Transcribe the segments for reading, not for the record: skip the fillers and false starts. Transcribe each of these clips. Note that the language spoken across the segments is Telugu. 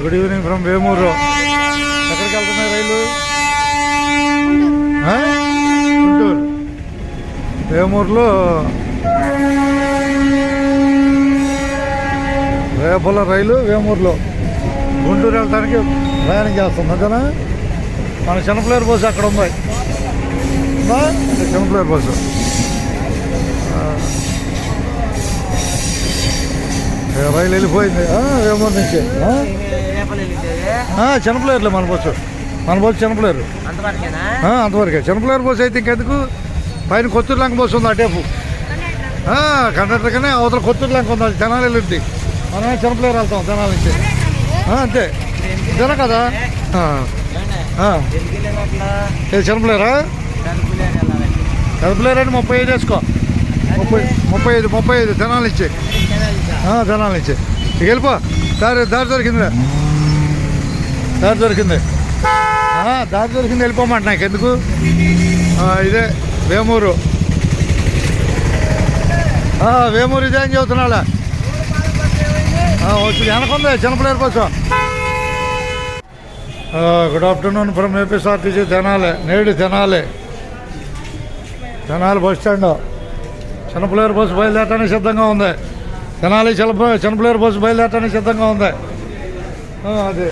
Good evening from Vemuru. ఎక్కడికి వెళ్తున్నాయి రైలు? గుంటూరు. వేమూరులో రేపల రైలు వేమూరులో గుంటూరు వెళ్ళడానికి ప్రయాణం చేస్తుంది. అంతేనా? మన చిన్నపిల్లర్ బస్సు అక్కడ ఉంది. చిన్నపిల్లర్ బస్సు రైలు వెళ్ళిపోయింది వేమూరు నుంచి. చిన్నపిల్లర్లే మన బస్సు చిన్నపిల్లరు అంతవరకే. చిన్నపిల్లర్ బస్సు అయితే ఇంకెందుకు? పైన కొత్తూరు లంక బస్సు ఉంది అటేపు. కండక్టర్ కానీ అవతల కొత్తూరు లంక ఉంది, జనాలు వెళ్ళింది. మనమే చిన్నపిల్లరు వెళ్తాం జనాల నుంచి. అంతే అంతేనా కదా? చిన్నపిల్లరా? చిన్నపిల్లరు అంటే 35 వేసుకో. 35 జనాల నుంచి. జనాల నుంచి ఇక వెళ్ళిపో. దారి దొరికింది. దారి దొరికింది వెళ్ళిపోమంట. నాకు ఎందుకు? ఇదే వేమూరు. వేమూరు ఇదే అని చెబుతున్నాడా? వచ్చి వెనకుంది చిన్నపిల్లర్ bus. Good afternoon from APSRTC Tenali. నేడు తెనాలి బస్ స్టాండ్. చిన్నపిల్లర్ బస్సు బయలుదేరటానికి సిద్ధంగా ఉంది. తెనాలి చిన్నపిల్లర్ బస్సు బయలుదేరటానికి సిద్ధంగా ఉంది. అదే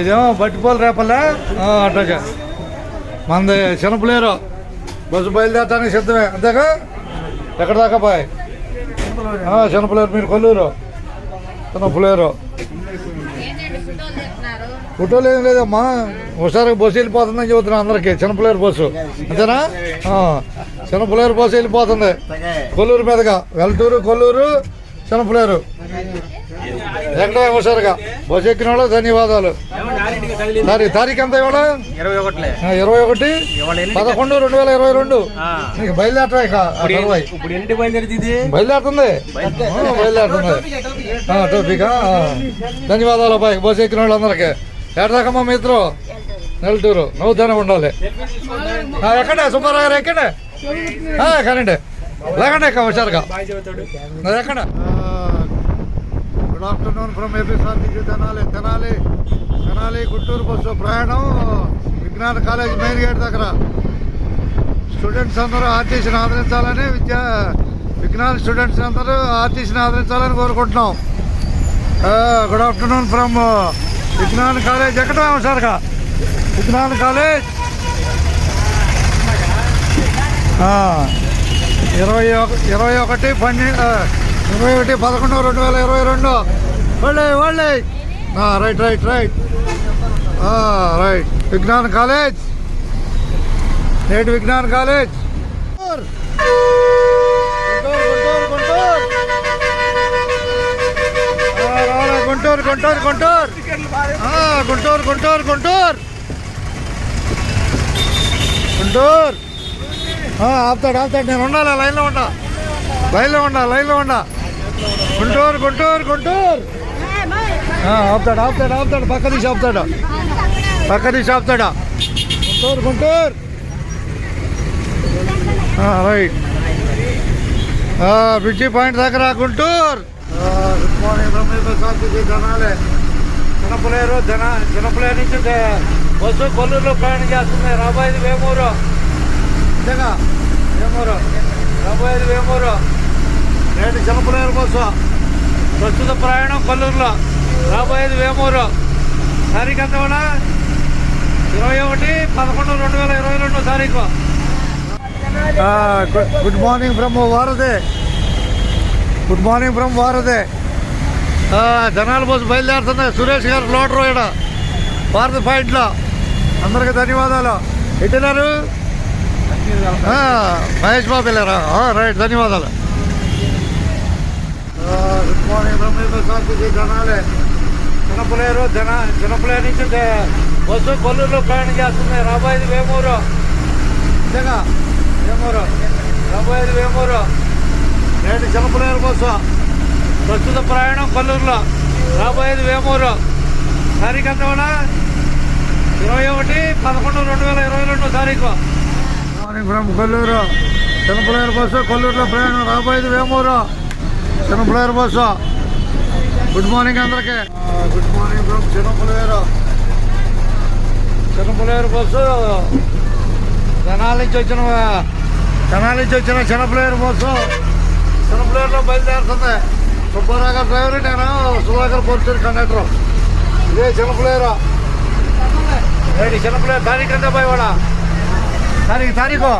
ఇదేమో బట్టిపోలు రేపల్లే అట్టగా మనది చిన్నపిల్లరు బస్సు బయలుదేరటానికి సిద్ధమే. అంతేగా? ఎక్కడ దాకా పోయి? చిన్నపిల్లరు. మీరు కొల్లూరు చిన్నపిల్లరు. ఫోటోలు ఏం లేదమ్మా, ఒకసారి బస్సు వెళ్ళిపోతుందని చెబుతున్నా అందరికి. చిన్నపిల్లరు బస్సు అంతేనా? చిన్నపిల్లరు బస్సు వెళ్ళిపోతుంది కొల్లూరు మీదుగా. వెల్టూరు కొల్లూరు చిన్నపిల్లరు. ఎక్కడ హుషారుగా బస్సు ఎక్కిన వాళ్ళు ధన్యవాదాలు. తారీఖు ఎంత ఇవాళ? 21/11/2022. నీకు బయలుదేరటం ఇక బయలుదేరుతుంది. టోపికా ధన్యవాదాలు అబ్బాయి బస్సు ఎక్కిన వాళ్ళందరికీ. ఎక్కదాకమ్మా మీ ఇద్దరు? నెల్లూరు. నవ్వుతానే ఉండాలి. ఎక్కడే సుబ్బారావు గారు? ఎక్కడే కానండి లేకండి ఇక హుషారుగా ఎక్కడ. Good afternoon from APSRTC Tenali Guntur bus ప్రయాణం విజ్ఞాన కాలేజ్ మెయిన్ గేట్ దగ్గర. స్టూడెంట్స్ అందరూ ఆర్టీసీని ఆదరించాలని విజ్ఞాన స్టూడెంట్స్ అందరూ ఆర్టీసీని ఆదరించాలని కోరుకుంటున్నాం. గుడ్ ఆఫ్టర్నూన్ ఫ్రమ్ విజ్ఞాన కాలేజ్. ఎక్కడ హుషారుగా విజ్ఞాన కాలేజ్. 21/11/2022. వాళ్ళే రైట్ విజ్ఞాన్ కాలేజ్. నేటి విజ్ఞాన్ కాలేజ్ గుంటూరు. ఆపుతాడు. నేను ఉండాలి, లైన్లో ఉండా. గుంటూరు. ఆపుతాడు. పక్క తీసి ఆపుతాడు. గుంటూరు. రైట్. బ్రిడ్జి పాయింట్ దగ్గర గుంటూరు. Good morning Tenali. చిన్నపిల్లరు నుంచి బస్సు కొల్లూరులో ప్రయాణం చేస్తుంది. రాబోయేది వేమూరు. అంతేగా? రాబోయేది వేమూరు. నేటి చిన్నపిల్లల బస్సు. ప్రస్తుత ప్రయాణం కొల్లూరులో. రాబోయేది వేమూరు. తారీఖు ఎంత కూడా? 21/11/2022 తారీఖు. గుడ్ మార్నింగ్ ఫ్రమ్ వారదే. జనాల బస్సు బయలుదేరుతుంది. సురేష్ గారు లోటరు ఇక్కడ భారత పాయింట్లో. అందరికీ ధన్యవాదాలు. ఎట్టినారు? మహేష్ బాబు వెళ్ళారా? రైట్, ధన్యవాదాలు. Good morning from Tenali. చిన్నపిల్లల నుంచి బస్సు కొల్లూరులో ప్రయాణం చేస్తుంది. రాబోయేది వేమూరు. అంతేగా? రాబోయేది వేమూరు. నేటి చిన్నపిల్లల బస్సు. ప్రస్తుత ప్రయాణం కొల్లూరులో. రాబోయేది వేమూరు. తారీఖు ఎంత కూడా? 21/11/2022 తారీఖు. Morning from Kolluru. చిన్నపిల్లారి బస్సు కొల్లూరులో ప్రయాణం రాబోయేది వేమూరు చిన్నపిల్లారి బస్సు. గుడ్ మార్నింగ్ అందరికీ. గుడ్ మార్నింగ్ ఫ్రమ్ చిన్నపిల్లారి బస్సు. తెనాలి నుంచి వచ్చిన చిన్నపిల్లారి బస్సు చిన్నపిల్లారిలో బయలుదేరుతుంది. సుబ్బారావు గారు డ్రైవర్, నేను సుధాకర్ పోర్చూరు కండక్టర్. ఇదే చిన్నపిల్లారు ఏంటి చిన్నపిల్లారు తారీఖు ఎంత పోయి వాడ తారీఖు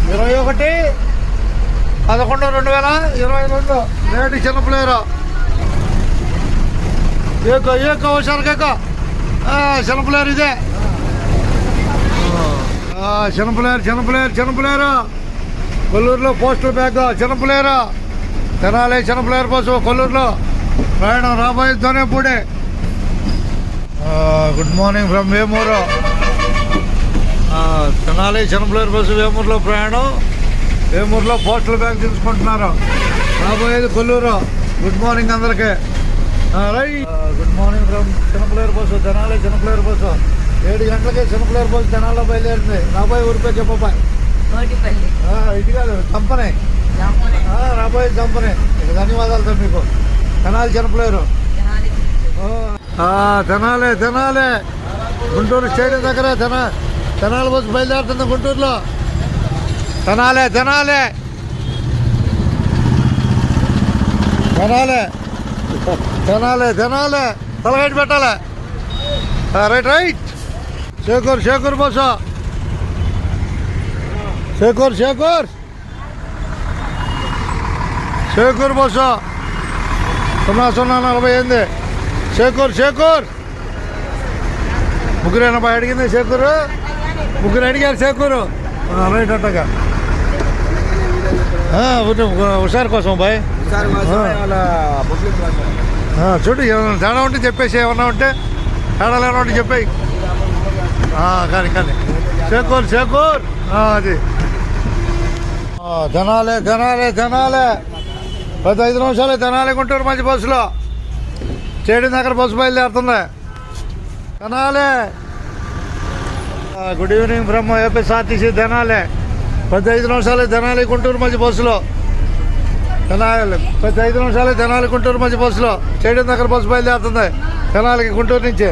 21/11/2022 రేటు చిన్నపిల్లారు. ఏకో హుషారుకేకో చిన్నపిల్లారు ఇదే చిన్నపిల్లారు కొల్లూరులో పోస్టల్ బ్యాగ్ చిన్నపిల్లారు. తెనాలి చిన్నపిల్లారి బస్సు కొల్లూరులో ప్రయాణం రాబోయేతోనే పూడే. Good morning from Vemuru. Tenali చిన్నపిల్లారి బస్సు వేమూరులో ప్రయాణం. వేమూరులో పోస్టల్ బ్యాగ్ తీసుకుంటున్నారు. రాబోయేది కొల్లూరు. గుడ్ మార్నింగ్ అందరికీ. గుడ్ మార్నింగ్ ఫ్రమ్ చిన్నపిల్లారి బస్సు తెనాలి చిన్నపిల్లారి బస్సు 7 గంటలకే చిన్నపిల్లారి బస్సు తెనాలిలో బయలుదేరింది. రాబోయే ఊరిపై చెప్పబాయ్. ఇది కాదు చంపనే రాబోయే చంపనే. ఇక ధన్యవాదాలు మీకు. తెనాలి చిన్నపిల్లారు. తెనాలి గుంటూరు స్టేడియం దగ్గర తెనాలి బస్సు బయలుదేరుతుంది గుంటూరులో. తెనాలి తలగైట్ పెట్టాలి. Right Shekur bus Shekur bus 0048 Shekur. ముగ్గురేనా బాయ్ అడిగింది షేకూరు? ముగ్గురు అడిగారు షేకూరు. రైట్ అట్టగా హుషారు కోసం బాయ్. చూడు ఏమన్నా తేడా ఉంటే చెప్పేసి, ఏమన్నా ఉంటే తేడా లేనా ఉంటే చెప్పాయి. కానీ షేకూర్ అది తెనాలి 5 నిమిషాలు తెనాలి గుంటూరు మధ్య బస్సులో స్టేడియం దగ్గర బస్సు బయలుదేరుతుంది. Tenali. Good evening from APSRTC Tenali. 15 నిమిషాలు తెనాలి గుంటూరు మధ్య బస్సులో. తెనాలి 15 నిమిషాలు తెనాలి గుంటూరు మధ్య బస్సులో స్టేడియం దగ్గర బస్సు బయలుదేరుతుంది తెనాలికి గుంటూరు నుంచి.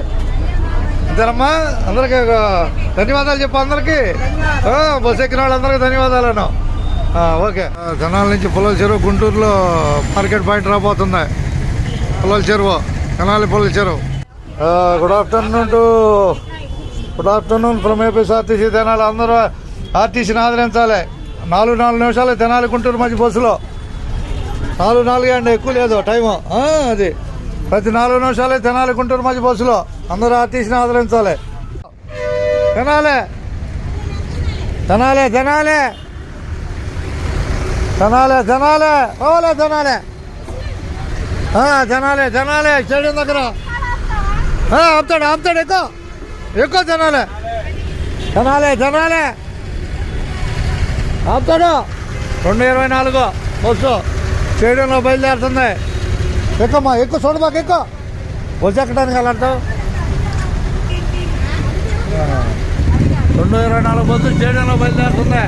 అంతేనమ్మా. అందరికీ ధన్యవాదాలు చెప్పు అందరికీ. బస్సు ఎక్కిన వాళ్ళందరికీ ధన్యవాదాలను. ఓకే. తెనాలి నుంచి పుల్లల చెరువు గుంటూరులో మార్కెట్ పాయింట్ రాబోతుంది. పుల్లల చెరువు తెనాలి పుల్లల చెరువు. Good afternoon from APSRTC Tenali. అందరూ ఆర్టీసీని ఆదరించాలి. 4 నిమిషాలు తెనాలి గుంటూరు మధ్య బస్సులో. 4 అండి, ఎక్కువ లేదు టైము. అది ప్రతి 4 నిమిషాలు తెనాలి గుంటూరు మధ్య బస్సులో. అందరూ ఆర్టీసీని ఆదరించాలి. తెనాలి ఓలే తెనాలి స్టేడియం దగ్గర ఆపుతాడు ఎక్కువ తెనాలి ఆపుతాడు. 2:24 బస్సు స్టేడియంలో బయలుదేరుతుంది. ఎక్కువ చూడబాక ఎక్కువ బస్సు ఎక్కడానికి వెళ్ళంటావు. 2:24 బస్సు స్టేడియంలో బయలుదేరుతుంది.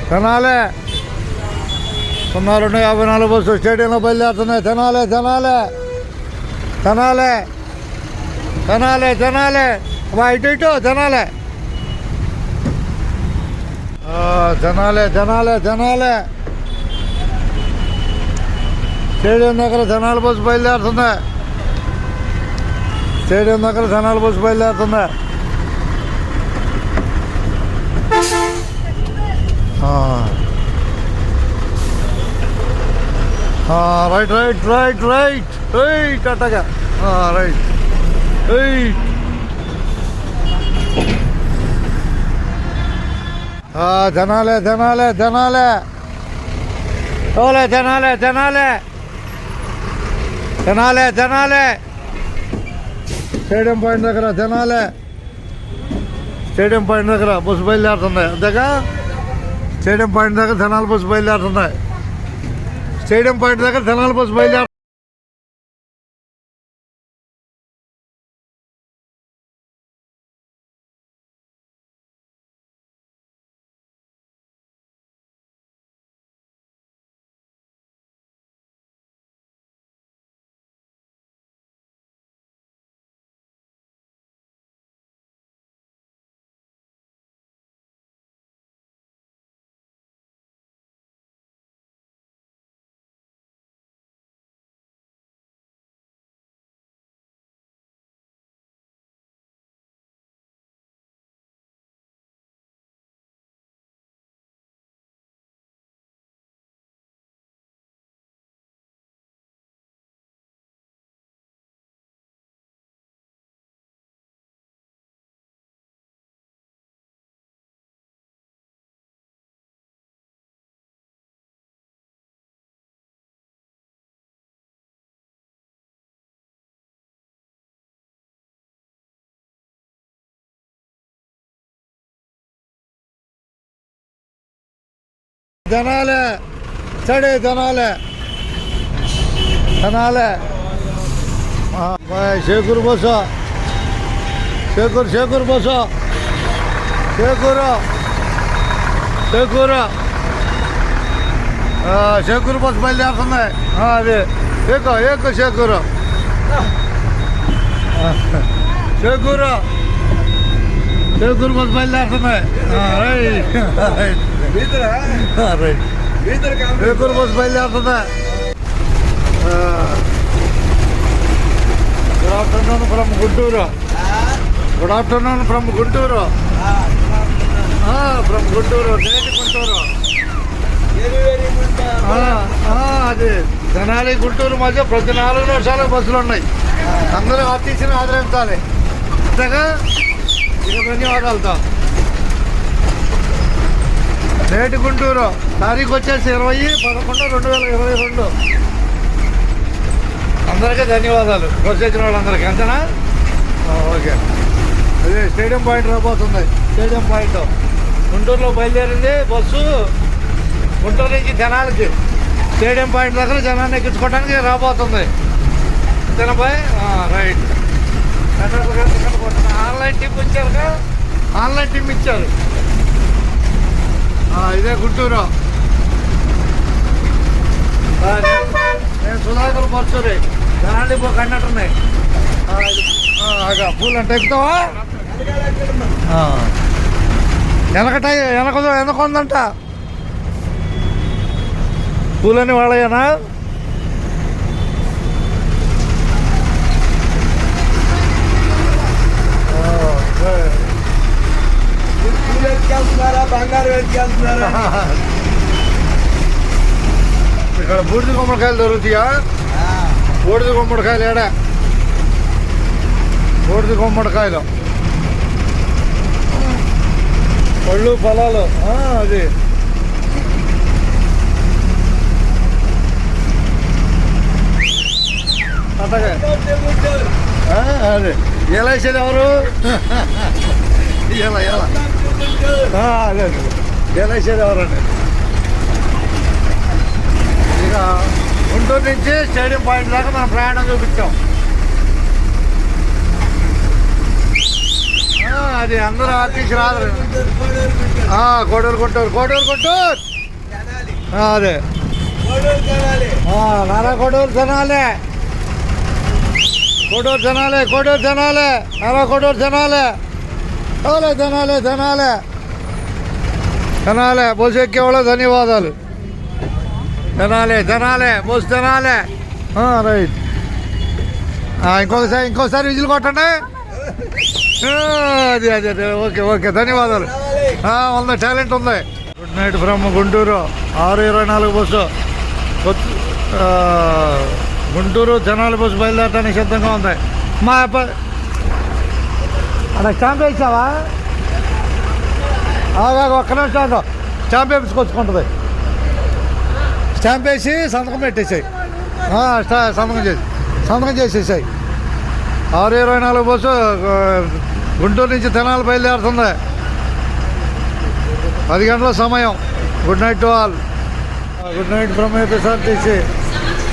తెనాలి 02:54 బస్సు స్టేడియంలో బయలుదేరుతున్నాయి. తెనాలి ఇటు తెనాలి. స్టేడియం దగ్గర తెనాలి బస్సు బయలుదేరుతుంది. రైట్ అట్టగా రైట్. తెనాలి స్టేడియం పాయింట్ దగ్గర బస్సు బయలుదేరుతుంది. అంతేగా స్టేడియం పాయింట్ దగ్గర తెనాలి బస్సు బయలుదేరుతుంది. తెనాలి చడే Tenali Tenali Shekuru bus Shekuru bus Shekuru bus బయలుదేరుతుంది అది ఏకో షేకూరు బస్సు బయలుదేరుతుంది షేకూరు బస్సు బయలుదేరుతుంది గుడ్ ఆఫ్టర్నూన్ ఫ్రమ్ గుంటూరు నేటి గుంటూరు అది తెనాలి గుంటూరు మధ్య ప్రతి 4 నిమిషాలకు బస్సులు ఉన్నాయి. అందరూ ఆర్టీసీని ఆదరించాలి. అంతేగా ఇక ధన్యవాదాలతో. నేటి గుంటూరు తారీఖు వచ్చేసి 20/11/2022. అందరికీ ధన్యవాదాలు. బస్సు వచ్చిన వాళ్ళందరికీ అంతేనా? ఓకే. అదే స్టేడియం పాయింట్ రాబోతుంది. స్టేడియం పాయింట్ గుంటూరులో బయలుదేరింది బస్సు. గుంటూరు నుంచి జనాలకి స్టేడియం పాయింట్ దగ్గర జనాన్ని ఎక్కించుకోవడానికి రాబోతుంది. అంతేనాపై రైట్. ఆన్లైన్ టిప్ ఇచ్చారుగా, ఆన్లైన్ టిప్ ఇచ్చారు. ఇదే గుంటూరు. నేను సుధాకర్ పర్చూరి జనాలు డిపో కండక్టర్ని. పూలు అంటే ఎక్కుతావా? వెనక ఉందంట. పూలని వాళ్ళయేనా? బంగారు వెళ్తున్నారా? ఇక్కడ బూడిద గుమ్మడికాయలు దొరుకుతాయా? బూడిద గుమ్మడికాయలు ఏడా? బూడిద గుమ్మడికాయలు పళ్ళు పొలాలు అది అట్టగా అదే ఎలా వేసేది ఎవరు? ఎలా అదే ఎలా వేసేది ఎవరండి? ఇక గుంటూరు నుంచి స్టేడియం పాయింట్ దాకా మనం ప్రయాణం చూపించాం. అది అందరూ ఆర్టీసీ రాదు. కోడూరు అదే నారా కోడూరు తినాలి. నారా కోడూరు తినాలి. బస్సు ఎక్కేవాళ్ళు ధన్యవాదాలు. తినాలి బస్సు తినాలి. రైట్. ఇంకోసారి విజిల్ కొట్టండి. అదే ఓకే ధన్యవాదాలు. ఉంది, టాలెంట్ ఉంది. Good night from Guntur 6:24 bus. Guntur Tenali bus బయలుదేరడానికి సిద్ధంగా ఉంది. మా అక్కడ స్టాంప్ వేసావా? ఒక్క నిమిషం స్టాంప్ వేపించుకొచ్చుకుంటుంది. స్టాంప్ వేసి సంతకం పెట్టేసాయి. సంతకం చేసేసాయి. 6:24 బస్సు గుంటూరు నుంచి తెనాలి బయలుదేరుతుంది. 10 గంటల సమయం. Good night to all. Good night from APSRTC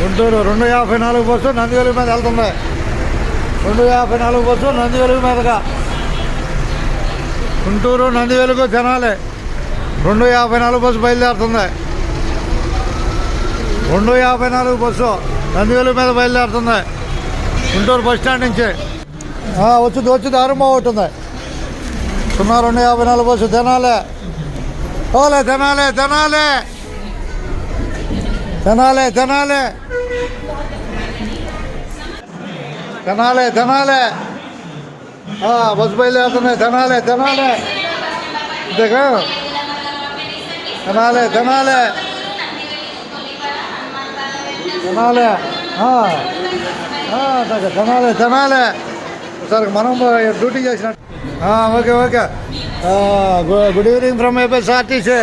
Guntur. 2:54 bus Nandivelugu మీద వెళ్తుంది. 2:54 బస్సు నందివెలుగు మీదుగా గుంటూరు నందివెలుగు తెనాలి. 2:54 బస్సు బయలుదేరుతుంది. 2:54 బస్సు నందివెలుగు మీద బయలుదేరుతుంది. గుంటూరు బస్ స్టాండ్ నుంచి వచ్చి దారుమా ఒకటి ఉంది. 2:54 బస్సు తెనాలి. బస్సు బయలుదేరుతున్నాయి. తెనాలి ఇంతగా తెనాలి. ఒకసారి మనం డ్యూటీ చేసినట్టు. Okay. Good evening from APSRTC.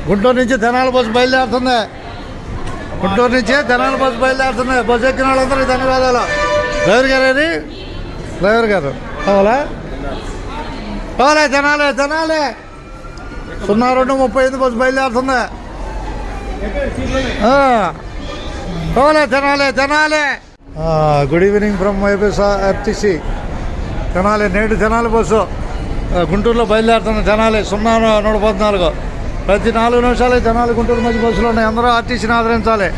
Guntur నుంచి తెనాలి బస్సు బయలుదేరుతుంది. బస్సు ఎక్కిన వాళ్ళందరికీ ధన్యవాదాలు. డ్రైవర్ గారు తెనాలి 02:35 బస్సు బయలుదేరుతుంది. Tenali. Good evening from APSRTC Tenali. నేడు తెనాలి బస్సు గుంటూరులో బయలుదేరుతున్న తెనాలి 01:14. ప్రతి 4 నిమిషాలు తెనాలి గుంటూరు మధ్య బస్సులు ఉన్నాయి. అందరూ ఆర్టీసీని ఆదరించాలి.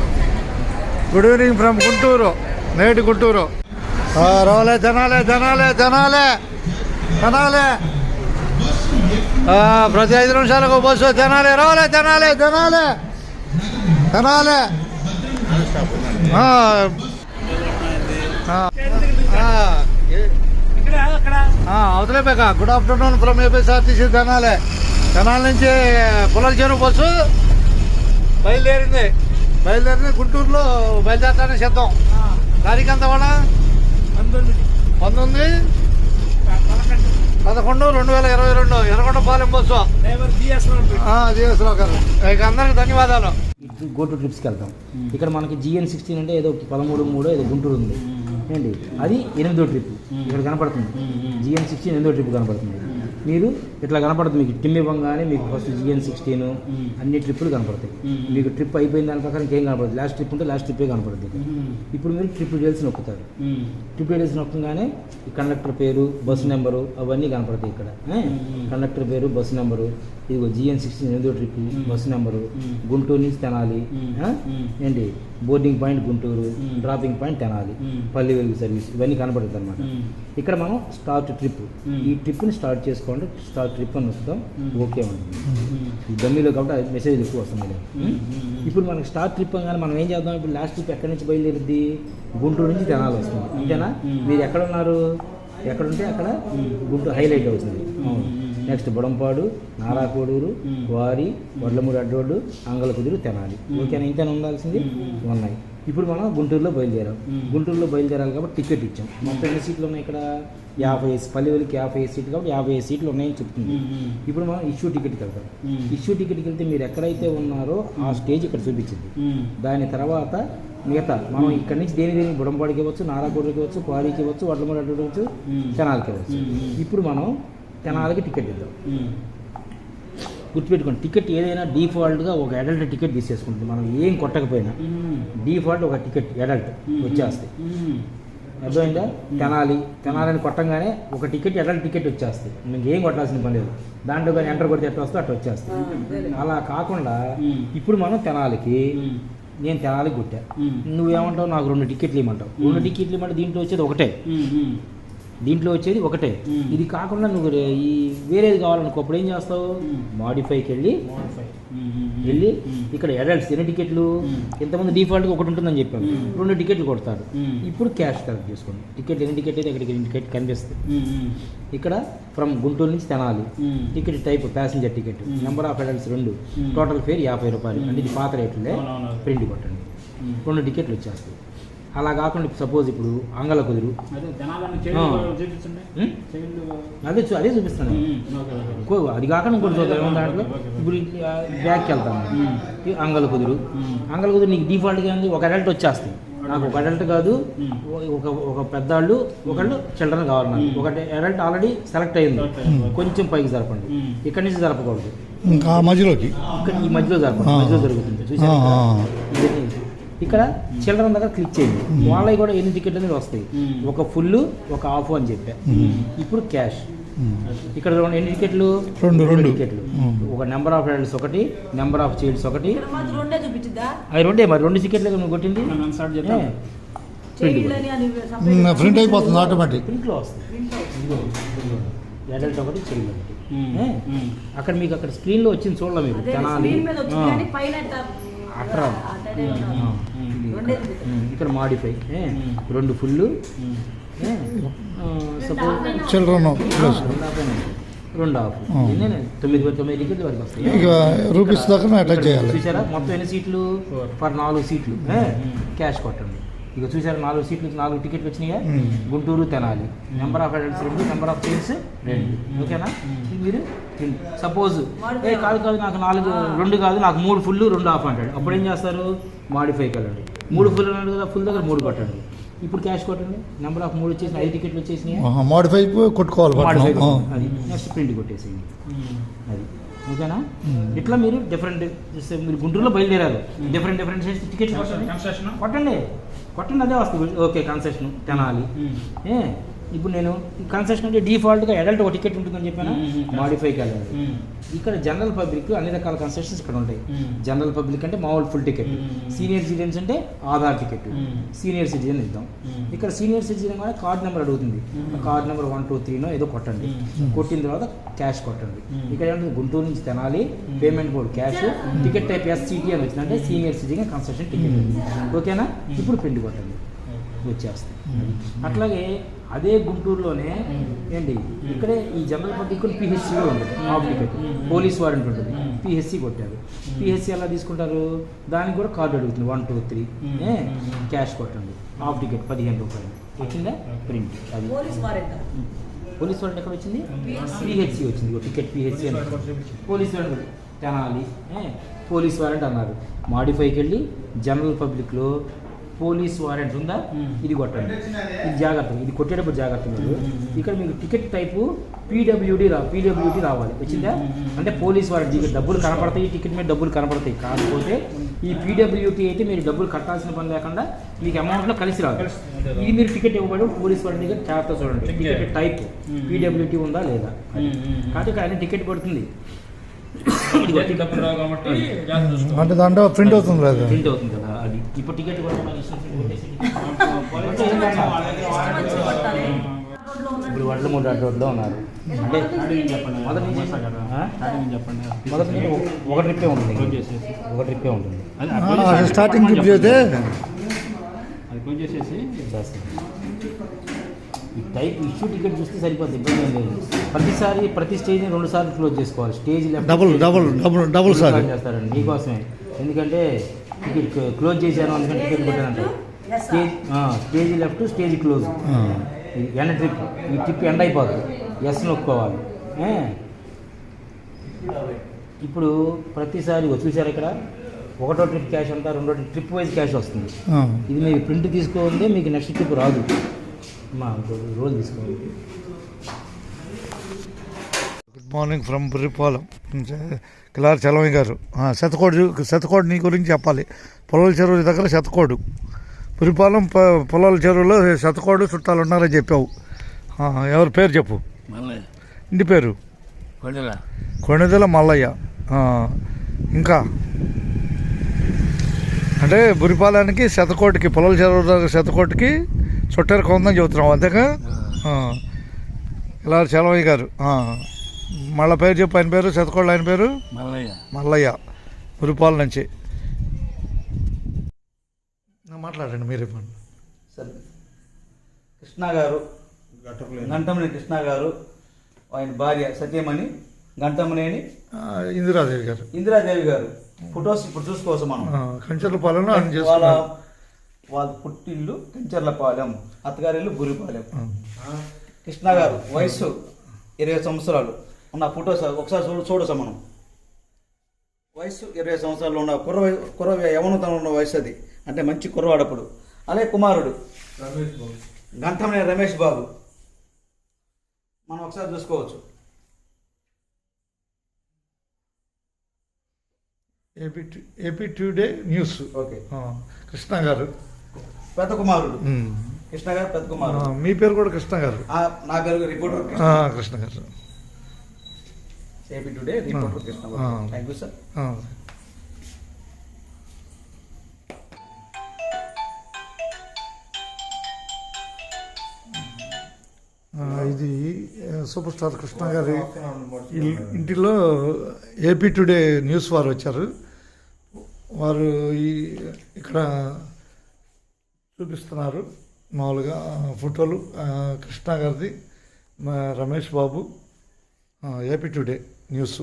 Good evening from Guntur. నేటి గుంటూరు. రావాలి తెనాలి. ప్రతి 5 నిమిషాలకు బస్సు తెనాలి. రావాలి తెనాలి. అవతలే బేక. Good afternoon from APSRTC Tenali నుంచి పుల్లల చెరువు బస్సు బయలుదేరింది గుంటూరులో బయలుదేరటానికి సిద్ధం. తారీఖు ఎంత వాళ్ళ 19/11/2022 ఎర్రగొండపాలెం బస్సు. జిఎస్రావు గారు ఇక అందరికి ధన్యవాదాలు. గో టు ట్రిప్స్కి వెళ్తాం. ఇక్కడ మనకి GN16 అంటే ఏదో 13/3 ఏదో గుంటూరు ఉంది ఏంటి, అది 8వ ట్రిప్ ఇక్కడ కనపడుతుంది. GN16 8వ ట్రిప్ కనపడుతుంది. మీరు ఇట్లా కనపడుతుంది మీకు టిమ్ ఇవ్వగానే మీకు ఫస్ట్ GN16 అన్ని ట్రిప్పులు కనపడతాయి. మీకు ట్రిప్ అయిపోయిన దాని ప్రకారం ఇంకేం కనపడదు. లాస్ట్ ట్రిప్ ఉంటే లాస్ట్ ట్రిప్పే కనపడుతుంది. ఇప్పుడు మీరు ట్రిప్ డీటెయిల్స్ నొక్కుతారు. ట్రిప్ డీటెయిల్స్ నొక్కగానే ఈ కండక్టర్ పేరు, బస్సు నెంబరు అవన్నీ కనపడతాయి. ఇక్కడ కండక్టర్ పేరు, బస్సు నెంబరు, ఇదిగో GN16 8వ ట్రిప్ బస్సు నెంబరు, గుంటూరు నుంచి తెనాలి ఏంటి, boarding point Guntur, dropping point Tenali, పల్లి వెలుగు సర్వీస్, ఇవన్నీ కనపడుతుంది అనమాట. ఇక్కడ మనం స్టార్ట్ ట్రిప్, ఈ ట్రిప్ని స్టార్ట్ చేసుకోండి. స్టార్ట్ ట్రిప్ అని వస్తాం. ఓకే ఉంటుంది ఈ డమ్మీలో కాబట్టి మెసేజ్ ఎక్కువ వస్తుంది. ఇప్పుడు మనకి స్టార్ట్ ట్రిప్ అనగానే మనం ఏం చేద్దాం, ఇప్పుడు లాస్ట్ ట్రిప్ ఎక్కడి నుంచి బయలుదేరుద్ది, గుంటూరు నుంచి తెనాలి వస్తుంది. అంతేనా? మీరు ఎక్కడ ఉన్నారు, ఎక్కడుంటే అక్కడ గుంటూరు హైలైట్ అవుతుంది. నెక్స్ట్ బుడంపాడు, నారాకోడూరు, వారి, వడ్లమూడి అడ్డోడు, అంగళకుదురు, తెనాలి. ఓకేనా? ఇంతనే ఉండాల్సింది ఉన్నాయి. ఇప్పుడు మనం గుంటూరులో బయలుదేరాం. గుంటూరులో బయలుదేరాలి కాబట్టి టికెట్ ఇచ్చాం. మొత్తం ఎన్ని సీట్లు ఉన్నాయి ఇక్కడ? 50. పల్లెవెలికి 50 సీట్లు కాబట్టి 50 సీట్లు ఉన్నాయని చెప్తుంది. ఇప్పుడు మనం ఇష్యూ టికెట్కి వెళ్తాం. ఇష్యూ టికెట్కి వెళ్తే మీరు ఎక్కడైతే ఉన్నారో ఆ స్టేజ్ ఇక్కడ చూపించింది. దాని తర్వాత మిగతా మనం ఇక్కడి నుంచి దేని బుడంపాడికి ఇవ్వచ్చు, నారాకోడూరుకి ఇవ్వచ్చు, క్వారీకి ఇవ్వచ్చు, వడ్లమూడి అడ్డోడు ఇవ్వచ్చు, తెనాలికి ఇవ్వచ్చు. ఇప్పుడు మనం తెనాలికి టికెట్ ఇద్దాం. గుర్తుపెట్టుకోండి, టికెట్ ఏదైనా డిఫాల్ట్గా ఒక అడల్ట్ టికెట్ తీసేసుకుంటుంది. మనం ఏం కొట్టకపోయినా డిఫాల్ట్ ఒక టికెట్ అడల్ట్ వచ్చేస్తాయి. అర్థమైందా? తెనాలని కొట్టంగానే ఒక టికెట్ అడల్ట్ టికెట్ వచ్చేస్తాయి. మీకు ఏం కొట్టాల్సిన పని లేదు. దాంట్లో కానీ ఎంటర్ కొడితే ఎట్లా వస్తే అట్లా వచ్చేస్తాయి. అలా కాకుండా ఇప్పుడు మనం తెనాలికి, నేను తెనాలికి కొట్టా, నువ్వేమంటావు, నాకు 2 టికెట్లు ఇవ్వమంటావు. 2 టికెట్లు ఇవ్వమంటే దీంట్లో వచ్చేది ఒకటే. ఇది కాకుండా నువ్వు ఈ వేరేది కావాలనుకో, అప్పుడు ఏం చేస్తావు, మాడిఫైకి వెళ్ళి ఇక్కడ అడల్ట్స్ ఎన్ని టికెట్లు, ఇంతమంది డిఫాల్ట్గా ఒకటి ఉంటుందని చెప్పాను, 2 టికెట్లు కొడతారు. ఇప్పుడు క్యాష్ కలెక్ట్ చేసుకోండి. టికెట్ ఎన్ని టికెట్ అయితే ఇక్కడికి టికెట్ కనిపిస్తుంది. ఇక్కడ ఫ్రమ్ గుంటూరు నుంచి Tenali ticket type passenger ticket, number of adults 2, total fair 50 రూపాయలు. అంటే ఇది పాత రేట్లే, ప్రింట్ కొట్టండి. 2 టికెట్లు వచ్చేస్తాయి. అలా కాకుండా సపోజ్ ఇప్పుడు అంగళకుదురు, అదే చూపిస్తాను. అది కాకుండా ఇంకోటి చూద్దాం. దాంట్లో ఇప్పుడు బ్యాక్కి వెళ్తాను. అంగళకుదురు నీకు డిఫాల్ట్గా ఉంది, ఒక అడల్ట్ వచ్చేస్తాయి. నాకు ఒక అడల్ట్ కాదు, ఒక పెద్దాళ్ళు, ఒకళ్ళు చిల్డ్రన్ కావాలి. నాకు ఒకటి అడల్ట్ ఆల్రెడీ సెలెక్ట్ అయింది. కొంచెం పైకి జరపండి, ఇక్కడి నుంచి జరపకూడదు, ఇంకా మధ్యలోకి, ఈ మధ్యలో జరపండి. మధ్యలో జరుగుతుంది చూసారు. ఇక్కడ చిల్డ్రన్ దగ్గర క్లిక్ చేయండి. వాళ్ళవి కూడా ఎన్ని టికెట్లు అనేది వస్తాయి, ఒక ఫుల్, ఒక హాఫ్ అని చెప్పా. ఇప్పుడు క్యాష్ ఇక్కడ ఎన్ని టికెట్లు, 2 టికెట్లు, ఒక నెంబర్ ఆఫ్ అడల్ట్స్ ఒకటి, నెంబర్ ఆఫ్ చైల్డ్స్ ఒకటి, అవి 2 మరి 2 టికెట్లు నువ్వు కొట్టింది ప్రింట్ అయిపోతుంది ఆటోమేటిక్. ప్రింట్లో వస్తుంది అడల్ట్ ఒకటి, చైల్డ్ ఒకటి. అక్కడ మీకు అక్కడ స్క్రీన్లో వచ్చింది చూడాలి మీరు. తెనాలి అట్రా ఇక్కడ modify 2 full, suppose children 2 half, 9 టికెట్లు వరకు వస్తాయి. రూపీస్ దాకా అటాచ్ చేయాలి. చూసారా మొత్తం ఎన్ని సీట్లు, ఫర్ 4 సీట్లు క్యాష్ కొట్టండి. ఇక చూసారా 4 సీట్లు, 4 టికెట్లు వచ్చినాయా. Guntur Tenali, number of adults 2, number of childs 2. ఓకేనా? మీరు సపోజ్ కాదు నాకు 2 కాదు, నాకు 3 ఫుల్ 2 హాఫ్ అంటాడు. అప్పుడు ఏం చేస్తారు, మాడిఫైకి వెళ్ళండి. 3 ఫుల్ అన్నాడు కదా, ఫుల్ దగ్గర 3 కొట్టండి. ఇప్పుడు క్యాష్ కొట్టండి. నెంబర్ ఆఫ్ 3 వచ్చేసి 5 టికెట్లు వచ్చేసినాయి. మోడిఫై కొట్టుకోవాలి Modify పట్టణం. కొట్టండి. అది నెక్స్ట్ ప్రింట్ కొట్టేసేయండి. అది ఓకేనా. ఇట్లా మీరు డిఫరెంట్ మీరు గుంటూరులో బయలుదేరారు, డిఫరెంట్ టికెట్స్ కొట్టండి. అదే వస్తుంది. Okay, concession Tenali. ఇప్పుడు నేను కన్సెషన్ అంటే డిఫాల్ట్గా అడల్ట్ ఒక టికెట్ ఉంటుందని చెప్పాను, మాడిఫైకి వెళ్ళాలి. ఇక్కడ జనరల్ పబ్లిక్ అన్ని రకాల కన్సెషన్స్ ఇక్కడ ఉంటాయి. జనరల్ పబ్లిక్ అంటే మామూలు ఫుల్ టికెట్, సీనియర్ సిటిజన్స్ అంటే ఆధార్ టికెట్, సీనియర్ సిటిజన్ ఇద్దాం. ఇక్కడ సీనియర్ సిటిజన్ కూడా కార్డ్ నెంబర్ అడుగుతుంది. కార్డ్ నెంబర్ 1 2 3 ఏదో కొట్టండి. కొట్టిన తర్వాత క్యాష్ కొట్టండి. ఇక్కడ ఏంటంటే గుంటూరు నుంచి Tenali, payment code cash, ticket type SCT అని వచ్చింది, అంటే సీనియర్ సిటిజన్ కన్సెషన్ టికెట్. ఓకేనా. ఇప్పుడు ప్రింట్ కొట్టండి, వచ్చేస్తాయి. అట్లాగే అదే గుంటూరులోనే ఏంటి ఇక్కడే ఈ జనరల్ పబ్లిక్ పిహెచ్సి కూడా ఉంటుంది, ఆఫ్ టికెట్, పోలీస్ వారెంట్ ఉంటుంది, పిహెచ్సి కొట్టారు. పిహెచ్సి ఎలా తీసుకుంటారు, దానికి కూడా కార్డు అడుగుతుంది 1 2 3 క్యాష్ కొట్టండి. ఆఫ్ టికెట్ 15 రూపాయలు వచ్చిందా, ప్రింట్. అది పోలీస్ వారెంట్ ఎక్కడ వచ్చింది, పిహెచ్సి వచ్చింది. టికెట్ పిహెచ్సి అని police warrant Tenali, police warrant అన్నారు. మాడిఫైకి వెళ్ళి జనరల్ పబ్లిక్లో పోలీస్ వారెంట్ ఉందా, ఇది కొట్టండి. ఇది జాగ్రత్త, ఇది కొట్టేటప్పుడు జాగ్రత్త. మీరు ఇక్కడ మీకు టికెట్ టైపు పీడబ్ల్యూడి రావాలి. వచ్చిందా, అంటే పోలీస్ వారెంట్. మీకు డబ్బులు కనపడతాయి, టికెట్ మీద డబ్బులు కనపడతాయి. కాకపోతే ఈ పీడబ్ల్యూటీ అయితే మీరు డబ్బులు కట్టాల్సిన పని లేకుండా మీకు అమౌంట్లో కలిసి రాదు. ఇది మీరు టికెట్ ఇవ్వబడి పోలీస్ వారెంట్ దగ్గర జాగ్రత్త చూడండి, టికెట్ టైప్ పీడబ్ల్యూటీ ఉందా లేదా. కాబట్టి ఇక్కడ అన్ని టికెట్ పడుతుంది, అంటే దాంట్లో ప్రింట్ అవుతుంది కదా, అది. ఇప్పుడు టికెట్ ఇప్పుడు వడ్లమూడి రోడ్లో ఉన్నారు. అంటే మొదటి నుంచి ఒక ట్రిప్పే ఉంటుంది. స్టార్టింగ్ ట్రిప్ చేస్తే అది క్లోజ్ చేసేసి ఈ టైప్ ఇష్యూ టికెట్ చూస్తే సరిపోతుంది, ఇబ్బంది ఏం లేదు. ప్రతి స్టేజ్ని 2 సార్లు క్లోజ్ చేసుకోవాలి. స్టేజ్ డబుల్ సార్ చేస్తారండి మీకోసమే. ఎందుకంటే టికెట్ క్లోజ్ చేశాను అందుకని టికెట్ కొట్టానంట. Stage left, stage close. End trip, ఈ ట్రిప్ ఎండ్ అయిపోతుంది, ఎస్ నొక్కోవాలి. ఇప్పుడు ప్రతిసారి చూసారు ఇక్కడ 1వ ట్రిప్ క్యాష్ అంతా, 2వ ట్రిప్ వైజ్ క్యాష్ వస్తుంది. ఇది మీరు ప్రింట్ తీసుకోండి, మీకు నెక్స్ట్ ట్రిప్ రాదు. రోజు తీసుకోండి. Good morning from Burripalem. Kilari Chalamayya garu. శతకోడు నీ గురించి చెప్పాలి. పొలాల చెరువు దగ్గర శతకోడు, బుర్రిపాలెం పొలాల చెరువులో శతకోడు చుట్టాలు ఉన్నారని చెప్పావు. ఎవరి పేరు చెప్పు, ఇంటి పేరు? కొణిదెల మల్లయ్య. ఇంకా అంటే బుర్రిపాలెనికి శతకోటికి, పొలాల చెరువు దగ్గర శతకోటికి చుట్టారు కొందని చెబుతున్నాం, అంతేగా. ఇలా చలమయ్య గారు. మళ్ళీ పేరు చెప్పు, ఆయన పేరు శతకోళ్ళు, ఆయన పేరు మల్లయ్య, బుర్రిపాలెం నుంచి. మాట్లాడండి మీరు. ఇవ్వండి సార్. కృష్ణ గారు, గంటమనేని కృష్ణ గారు, ఆయన భార్య సత్యమణి, గంటమనేని ఇందిరాదేవి గారు. ఫొటోస్ ఇప్పుడు చూసుకోవచ్చు మనం. కంచర్లపాలెంలో వాళ్ళ పుట్టిల్లు కంచర్లపాలెం, అత్తగారిల్లు బుర్రిపాలెం. కృష్ణ గారు వయస్సు 20 సంవత్సరాలు ఉన్న ఫొటోస్ ఒకసారి చూడొచ్చా మనం. వయస్సు 20 సంవత్సరాలు ఉన్న కుర్ర యవనతనం ఉన్న వయసు అది, అంటే మంచి కుర్రవాడప్పుడు. అలాగే కుమారుడు గంటమనేని రమేష్ బాబు మనం ఒకసారి చూసుకోవచ్చు. AP today news. Okay. Krishna గారు పెద్ద కుమారుడు. కృష్ణ గారు పెద్ద కుమారుడు. మీ పేరు కూడా కృష్ణ గారు? నా పేరు రిపోర్టర్ కృష్ణ గారు. AP today reporter Krishna. Thank you sir. ఇది సూపర్ స్టార్ కృష్ణ గారి ఇంటిలో ఏపీ టుడే న్యూస్ వారు వచ్చారు. వారు ఇక్కడ చూపిస్తున్నారు మామూలుగా ఫోటోలు. కృష్ణ గారిది, Ramesh Babu, AP today news.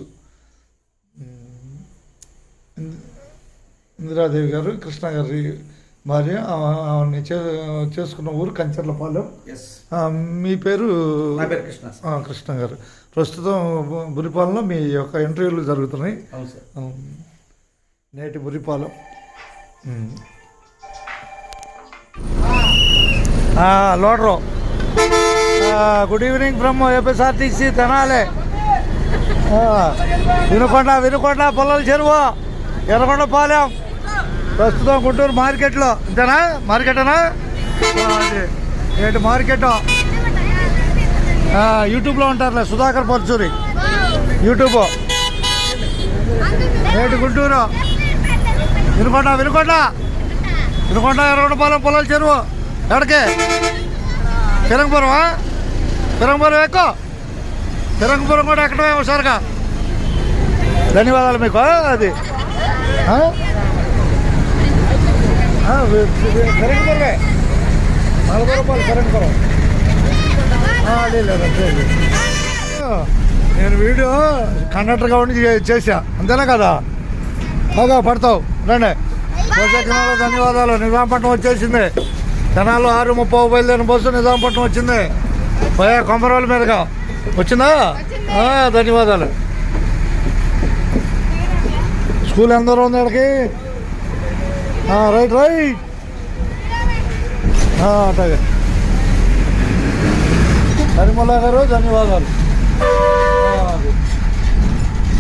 Indiradevi గారు కృష్ణ గారి భార్య, ఆమె చేసుకున్న ఊరు కంచర్లపాలెం. మీ పేరు? కృష్ణ గారు. ప్రస్తుతం బుర్రిపాలెంలో మీ యొక్క ఇంటర్వ్యూలు జరుగుతున్నాయి. నేటి Burripalem. Loader. Good evening from APSRTC Tenali. Vinukonda Polala Cheruvu, Yerragondapalem, ప్రస్తుతం గుంటూరు మార్కెట్లో. ఇంతేనా మార్కెటేనా? ఏంటి మార్కెట్? యూట్యూబ్లో ఉంటారులే, సుధాకర్ పర్చూరి యూట్యూబ్. ఏంటి గుంటూరు వినుకొండ ఎర్రగొండపాలెం పొలాల చెరువు. ఎక్కడికి? ఫిరంగపురం ఎక్కువ. ఫిరంగపురం కూడా ఎక్కడమే ఒకసారిగా. ధన్యవాదాలు మీకు. అది ఫిరంగపురమే, 40 రూపాయలు ఫిరంగపురం. నేను వీడియో కండక్టర్గా ఉండి చేశా, అంతేనా కదా? బాగా పడతావు. రండి. ధన్యవాదాలు. నిజాంపట్నం వచ్చేసింది. తెనాల్లో 6:30 బయలుదేరిన బస్సు నిజాంపట్నం వచ్చింది. పోయా కొమరోళ్ళ మీదుగా వచ్చిందా? ధన్యవాదాలు. స్కూల్ ఎంత దూరం ఉంది అక్కడికి? రైట్ అట్లాగే. హరిమల్ల గారు ధన్యవాదాలు.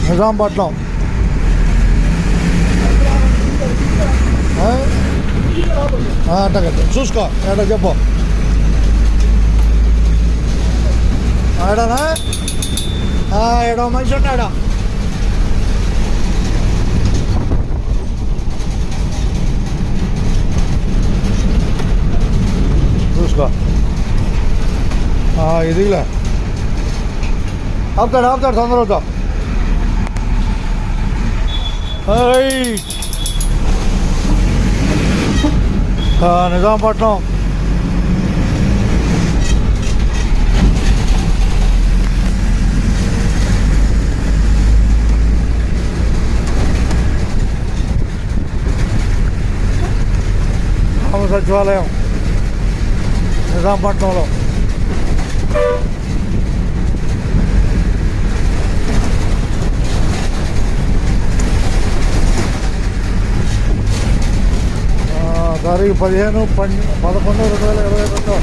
నిజాంపట్నం అట్టగా చూసుకో. ఏడా చెప్పు. ఆడానా? ఏడో మనిషి ఉన్నాడా? చూసుకో. ఇదిలే ఆపుతాడు తొందరతో. నిజాంపట్నం గ్రామ సచివాలయం నిజాంపట్నంలో. తారీఖు 15/11/2022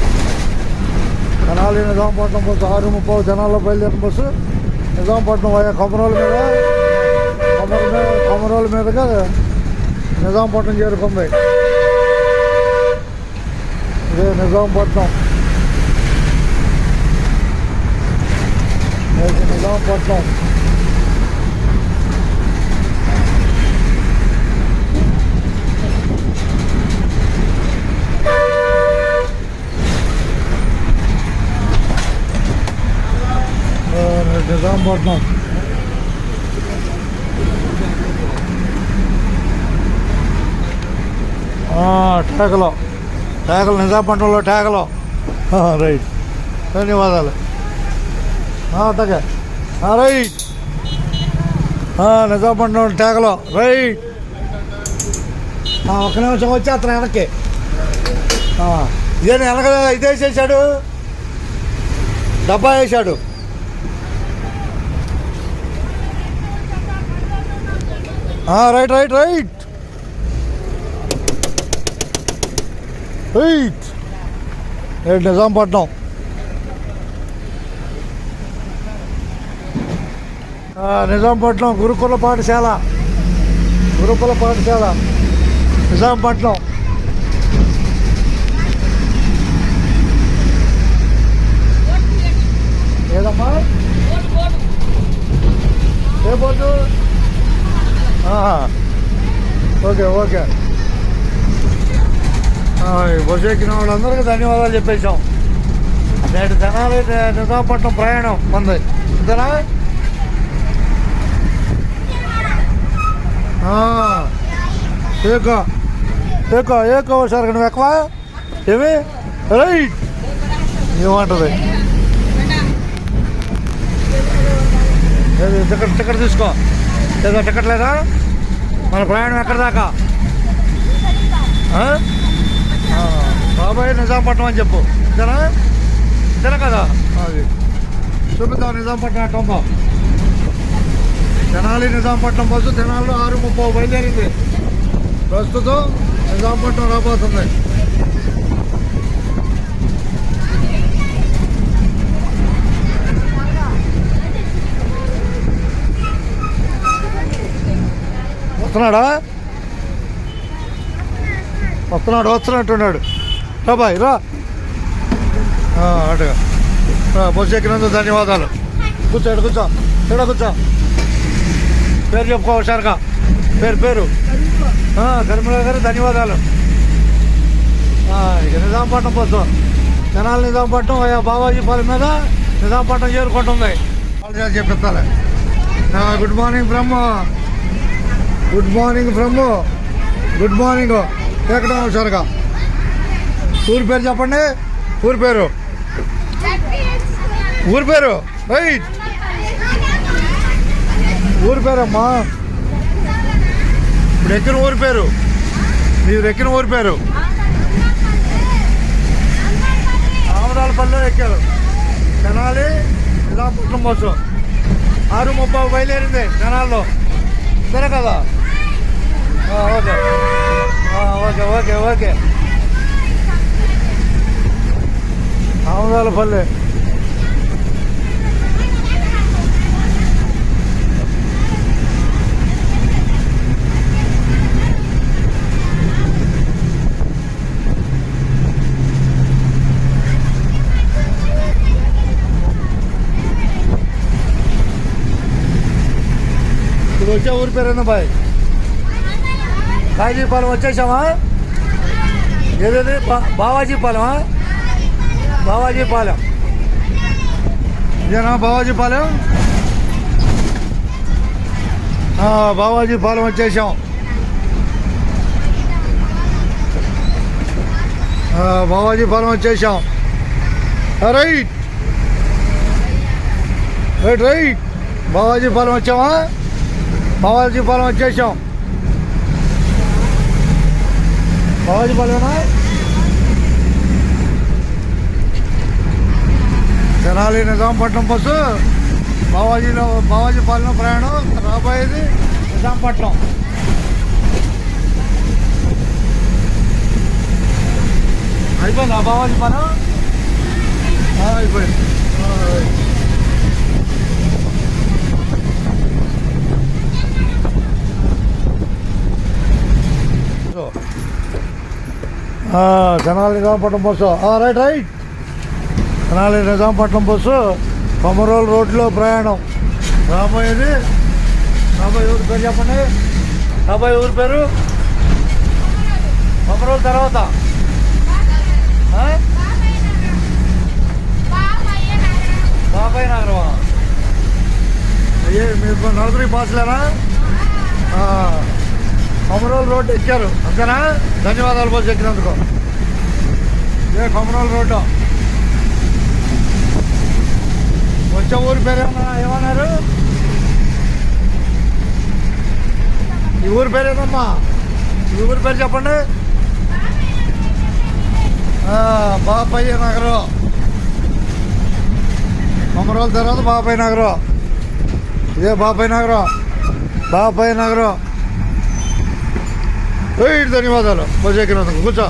తెనాలి నిజాంపట్నం బస్సు 6:30 జనాల్లో బయలుదేరిన బస్సు నిజాంపట్నం కొమరోళ్ళ మీదుగా నిజాంపట్నం చేరుకుంది. ఇదే నిజాంపట్నం. నిజాంపట్నం టేకలు నిజాంపట్నంలో టేకలు. రైట్. ధన్యవాదాలు. అట్టగా రైట్. నిజాంపట్నం టేకలు. రైట్. ఒక్క నిమిషం వచ్చి అతను వెనక్కి. ఇదే వెనక ఇదే వేసేసాడు, డబ్బా వేసాడు. రైట్ నిజాంపట్నం. నిజాంపట్నం గురుకుల పాఠశాల నిజాంపట్నం. ఏదమ్మా ఏ పోతు? ఓకే. బస్సు ఎక్కిన వాళ్ళందరికీ ధన్యవాదాలు చెప్పేశాం. నేడు తెనాలి నిజాంపట్నం ప్రయాణం మంది. ఇంతనా? ఏకో సార్ నువ్వు ఎక్కువ ఏమి? రైట్. ఏమంటుంది? టికెట్ తీసుకో. లేదా టికెట్ లేదా? మన ప్రయాణం ఎక్కడి దాకా? బాబాయ్ నిజాంపట్నం అని చెప్పు. ఇంతేనా కదా? అది చూపిద్దాం. నిజాంపట్నం అట్టంబా. తెనాలి నిజాంపట్నం బస్సు తెనాలిలో 6:30 బయలుదేరింది. ప్రస్తుతం నిజాంపట్నం రాబోతుంది. వస్తున్నాడా? వస్తున్నట్టున్నాడు. రా బాయ్ రా. అటుగా బస్సు ఎక్కినందుకు ధన్యవాదాలు. కూర్చో కూర్చో కూర్చో. పేరు చెప్పుకో హుషారుగా. పేరు కరీంనగర్ గారు ధన్యవాదాలు. ఇక నిజాంపట్నం బస్సు తెనాలి నిజాంపట్నం బావాజీపాలెం మీద నిజాంపట్నం చేరుకుంటుంది. వాళ్ళు చెప్పిస్తాలే. గుడ్ మార్నింగ్ ఎక్కడ హుషారుగా. ఊరి పేరు చెప్పండి. ఊరి పేరు రైట్. ఊరి పేరమ్మా. ఇప్పుడు ఎక్కిన ఊరి పేరు, మీరు ఎక్కిన ఊరి పేరు ఆమదాలపల్లిలో ఎక్కారు. తెనాలి నిజాంపట్నం బస్సు 6:30 బయలుదేరింది తెనాల్లో. సరే కదా? ఓకే. ఆమదాలపల్లి ఇప్పుడు వచ్చే ఊరి పేరేనా బాయ్? బావాజీపాలెం వచ్చేసామా? ఏదేది బావాజీపాలెమా? బావాజీపాలెం ఇదేనా బావాజీపాలెం? బావాజీపాలెం వచ్చేసాం. బావాజీపాలెం వచ్చేసాం. రైట్. బావాజీపాలెం వచ్చామా? బావాజీపాలెం వచ్చేసాం. బావాజీపాలెమా? తెనాలి నిజాంపట్నం బస్సు బావాజీపాలెం ప్రయాణం. రాబోయేది నిజాంపట్నం. అయిపోయిందా బావాజీపాలెం? అయిపోయింది. Tenali Nizampatnam bus. Right. Tenali Nizampatnam bus Komarolu రోడ్లో ప్రయాణం. రాబోయేది ఊరి పేరు చెప్పండి. రాబోయే ఊరి పేరు కొమరోలు తర్వాత బాబాయ్ నగరమా? మీరు నలుగురి బాసులేనా? కొమరోలు రోడ్డు ఎక్కారు అంతేనా? ధన్యవాదాలు బస్సు ఎక్కినందుకు. ఇదే కొమరోలు రోడ్డు. వచ్చే ఊరి పేరు ఏమన్నారు? ఈ ఊరి పేరు ఏదమ్మా? ఈ ఊరి పేరు చెప్పండి. బాపయ్య నగరం. కొమరోలు తర్వాత బాపయ్య నగరం. ఇదే బాపయ్య నగరం. ధన్యవాదాలు బస్సు ఎక్కినందుకు. కూర్చో.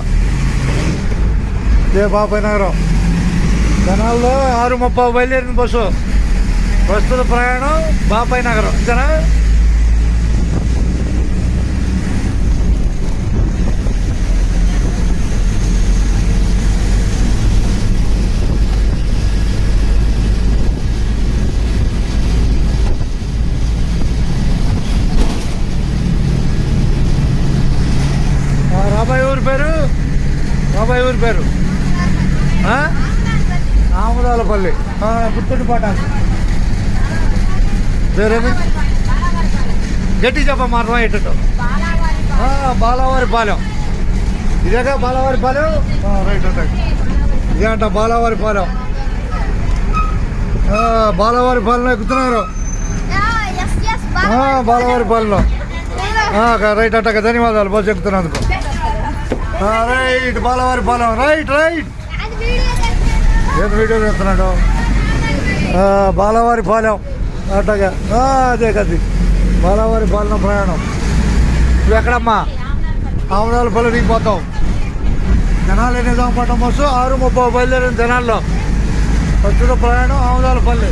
ఇదే బాపయ్య నగరం. తెనాల్లో 6:30 బయలుదేరిన బస్సు. ప్రస్తుత ప్రయాణం బాపయ్య నగరం. అంతేనా? రాబోయే ఊరి పేరు ఆమదాలపల్లి. పుత్తూరు పాటాకు పేరేమి? గట్టి చెప్పమ్మా, అర్థమయ్యేటట్టు. బాలవారిపాలెం. ఇదేగా బాలవారిపాలెం? రైట్. ఇదే అంట బాలవారిపాలెం. బాలవారిపాలెంలో ఎక్కుతున్నారు. బాలవారిపాలెంలో రైట్ అట్టగా. ధన్యవాదాలు బస్సు ఎక్కుతున్నందుకు. రైట్ బాలవారిపాలెం. రైట్. ఏం వీడియో చేస్తున్నాడు? బాలవారిపాలెం అట్టగా. అదే కది బాలవారిపాలెం ప్రయాణం. నువ్వు ఎక్కడమ్మా? ఆమదాలపల్లి దిగిపోతావు. తెనాలి నిజాంపట్నం బస్సు 6:30 బయలుదేరిన తెనాల్లో. ప్రస్తుత ప్రయాణం ఆమదాలపల్లి.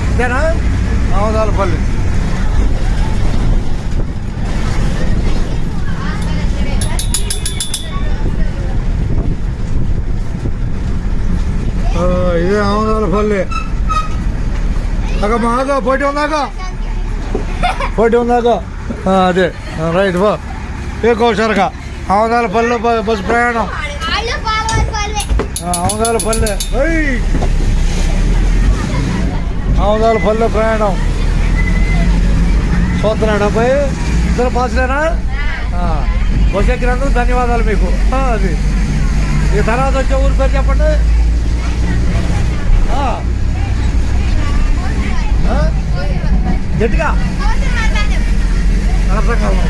అంతేనా? ఆమదాలపల్లి. పల్లె ఆగా పోటీ ఉందాగా అదే రైట్ బా ఏకోసరగా ఆమదాల పల్లె బస్సు ప్రయాణం ఆమదాల పల్లె ఆమదాల పల్లె ప్రయాణం చూస్తున్నాడు అబ్బాయి ఇద్దరు పాసులేనా బస్సు ఎక్కినందుకు ధన్యవాదాలు మీకు అది ఇక తర్వాత వచ్చే ఊరి పేరు చెప్పండి గట్టిగా అర్థం కాదు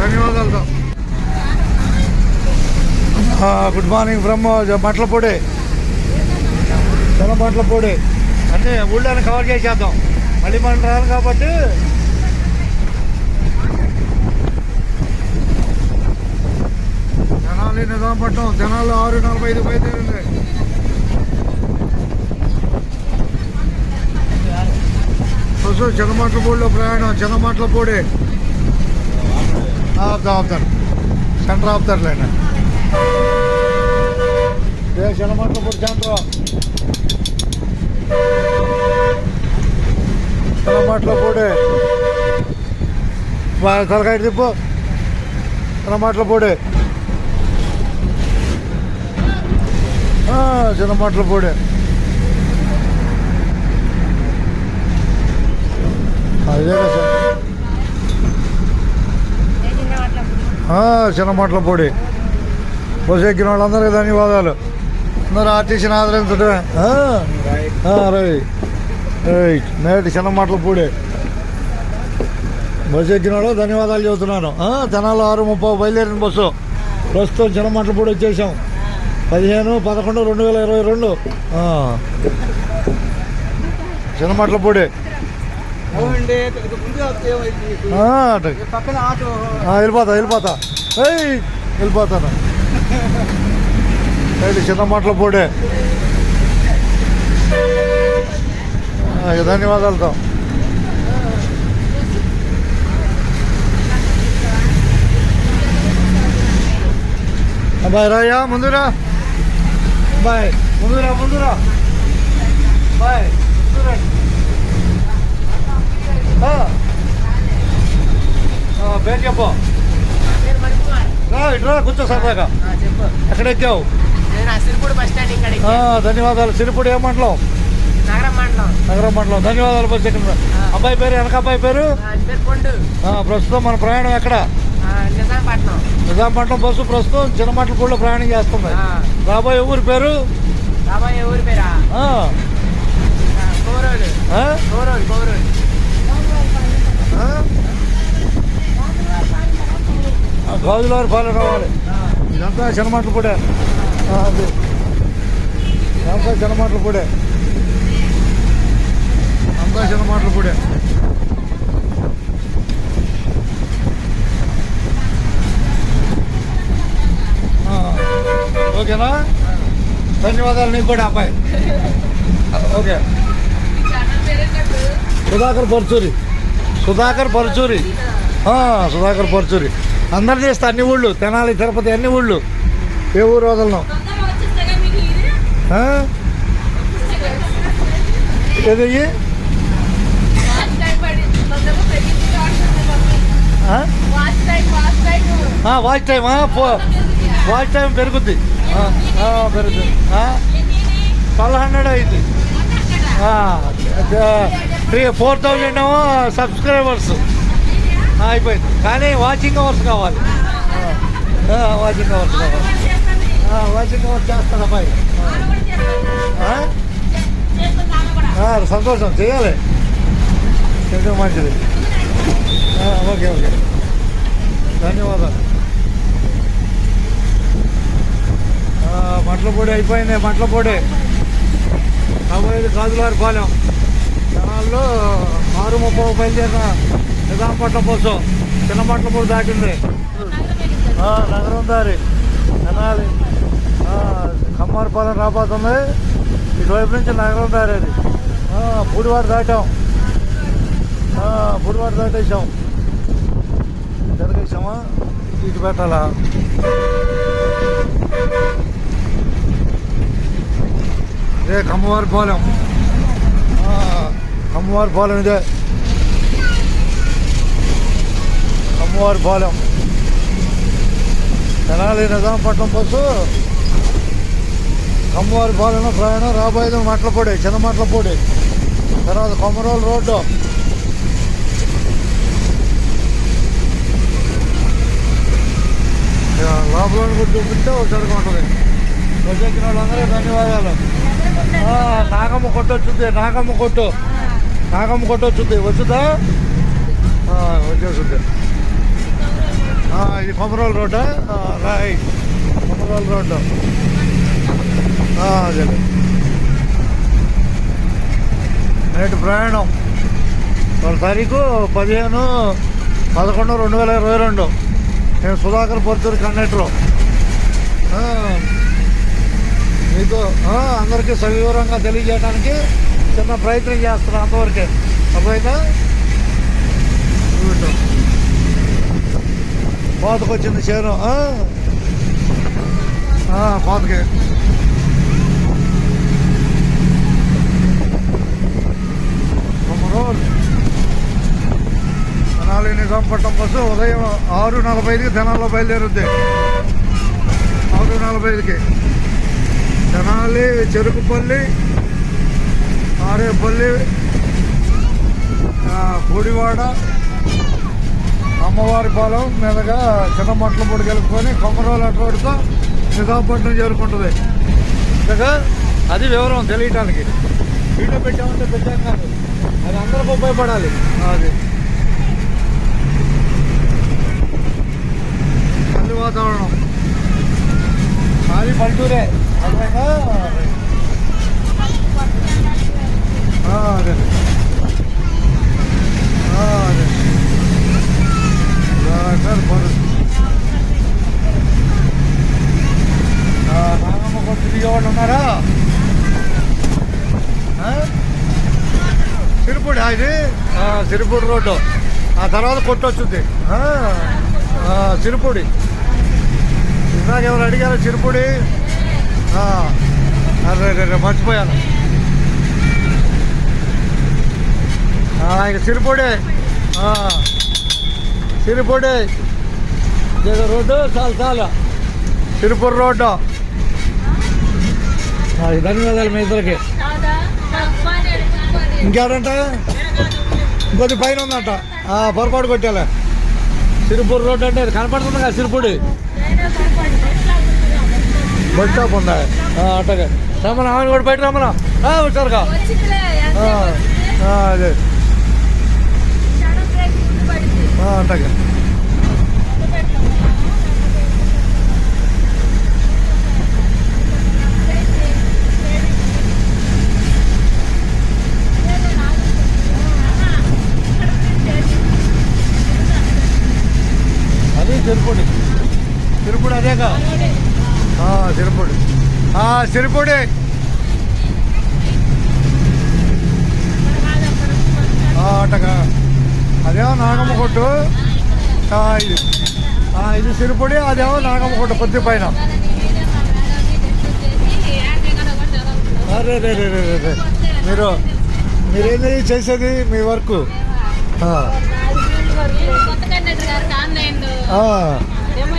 ధన్యవాదాలతో good morning from Matlapudi Matlapudi అన్నీ ఊళ్ళని కవర్ చేసేద్దాం మళ్ళీ మనం రాను కాబట్టి తెనాలి నిజాంపట్నం తెనాలి 6:45 బయలుదేరింది బస్సు చిన్నమట్లపూడిలో ప్రయాణం చిన్నమట్లపూడి ఆపుతారు సెంటర్ ఆపుతారులేండి చిన్నమట్లపూడి సెంటర్ చిన్నమట్లపూడి తలకాయ తిప్పు చిన్నమట్లపూడి చిన్నమట్లపూడి అదే కదా సార్ చిన్నమట్లపూడి బస్సు ఎక్కిన వాళ్ళందరికీ ధన్యవాదాలు అందరూ ఆర్టీసీని ఆదరించడమే రైట్ నేటి చిన్నమట్లపూడి బస్సు ఎక్కిన వాళ్ళు ధన్యవాదాలు చెబుతున్నాను తెనాలి 6:30 బయలుదేరిన బస్సు ప్రస్తుతం చిన్నమట్లపూడి వచ్చేసాం 15/11/2022 చిన్నమట్లపూడి వెళ్ళిపోతాను చిన్నమట్లపూడి ధన్యవాదాలతో బాయ్ రాయా ముందురా బాయ్ ముందురా బాయ్ పేరు చెప్పు ఇట్రా కూర్చో సరదాగా ఎక్కడ ఎక్కావు ధన్యవాదాలు సిరిపూడి ఏ మండలం నగరం మండలం ధన్యవాదాలు బస్సు ఎక్కిన అబ్బాయి పేరు వెనక అబ్బాయి పేరు ప్రస్తుతం మన ప్రయాణం ఎక్కడ నిజాంపట్నం బస్సు ప్రస్తుతం చిన్నమట్లపూడిలో ప్రయాణం చేస్తుంది రాబోయే ఊరి పేరు గాజులవారి పాలన రావాలి ఇదంతా చిన్నమట్లపూడే అది ఇదంతా చిన్నమట్లపూడే అంతా చిన్నమట్లపూడే ఓకేనా ధన్యవాదాలు నీకు కూడా అబ్బాయి ఓకే సుధాకర్ పరుచూరి అందరు చేస్తా అన్ని ఊళ్ళు తెనాలి తిరుపతి అన్ని ఊళ్ళు ఏ ఊరు వదలను ఏది వాచ్ టైం పెరుగుద్ది 1200 అయింది 4000 ఏమో సబ్స్క్రైబర్స్ అయిపోయింది కానీ వాచింగ్ అవర్స్ కావాలి వాచింగ్ అవర్స్ చేస్తాను అబ్బాయి సంతోషం చేయాలి చేయడం మంచిది ఓకే ధన్యవాదాలు మట్లపూడి అయిపోయింది మట్లపూడి కాబోయేది గాజులవారి పాలెం జనాల్లో 6:30 బయలుదేరిన నిజాంపట్నం బస్సు చిన్నమట్లపూడి దాటింది నగరం దారి తెనాలి కమ్మారపాలెం రాబోతుంది ఇటువైపు నుంచి నగరం దారి అది పూడివాడు దాటాం పూడివాడు దాటేసాం తిరగేసామా ఇటు పెట్టాలా ఇదే కమ్మవారి పాలెం కమ్మవారి పాలెం ఇదే కమ్మవారి పాలెం తెనాలి నిజాంపట్నం బస్సు కమ్మవారి పాలెం ప్రయాణం రాబోయేది మట్లపొడి చిన్న మట్లపొడి తర్వాత కొమరోలు రోడ్డు లోపల కూడా చూపిస్తే ఒకసారి ఉంటుంది వచ్చేసిన వాళ్ళందరూ ధన్యవాదాలు నాగమ్మ కొట్టు వచ్చింది నాగమ్మ కొట్టు వచ్చింది వచ్చుదా వచ్చేస్తుంది ఇది కొమరోలు రోడ్డా రైట్ కొమరోలు రోడ్డు అదే నేటి ప్రయాణం 12 తారీఖు 15/11/2022 నేను సుధాకర్ పొత్తూరు కండక్టరు మీకు అందరికీ సవివరంగా తెలియజేయడానికి చిన్న ప్రయత్నం చేస్తున్నాను అంతవరకే అర్థమైందా కోతకు వచ్చింది చేను కోతకి తెనాలి నిజాంపట్నం బస్సు ఉదయం 6:45కి తెనాల్లో బయలుదేరుద్ది 6:45కి తెనాలి చెరుకుపల్లి ఆరేపల్లి గుడివాడ అమ్మవారి పాలెం మీదుగా చిన్న మట్ల పొడి కలుపుకొని కొమరోలు అటువడుతో నిజాంపట్నం చేరుకుంటుంది ఇంకా అది వివరం తెలియటానికి వీడియో పెట్టామంటే పెట్టాం కాదు అది అందరికి ఉపయోగపడాలి అది మళ్ళీ వాతావరణం అది పల్లెటూరే అదేగా అదే అదే నాగమ్మ కొట్టు దిగేవాళ్ళు ఉన్నారా సిరిపూడి అది సిరిపూడి రోడ్డు ఆ తర్వాత కొట్టు వచ్చింది సిరిపూడి ఇందాక ఎవరు అడిగారు సిరిపూడి అరే మర్చిపోయాను ఇక సిరిపూడి సిరిపూడి రోడ్డు చాలా సిరిపూడి రోడ్డు ధన్యవాదాలు మీ ఇద్దరికి ఇంకేడంట ఇంకొద్ది పైన ఉందంట పొరపాటు కొట్టాలే సిరిపూడి రోడ్డు అంటే కనపడుతుంది కదా సిరిపూడి బస్ స్టాప్ ఉందా అట్టగా రమ్మన ఆమె కూడా బయట రమ్మన వచ్చారుగా అదే అట్టగా అది సిరిపూడి సిరిపూడి అదేగా సిరిపూడి సిరిపూడి అట్టగా అదేమో నాగమ్మ కొట్టు ఇది సిరిపూడి అదేమో నాగమ్మ కొట్టు కొద్ది పైన అరే రే రే రే రే మీరేంది చేసేది మీ వర్క్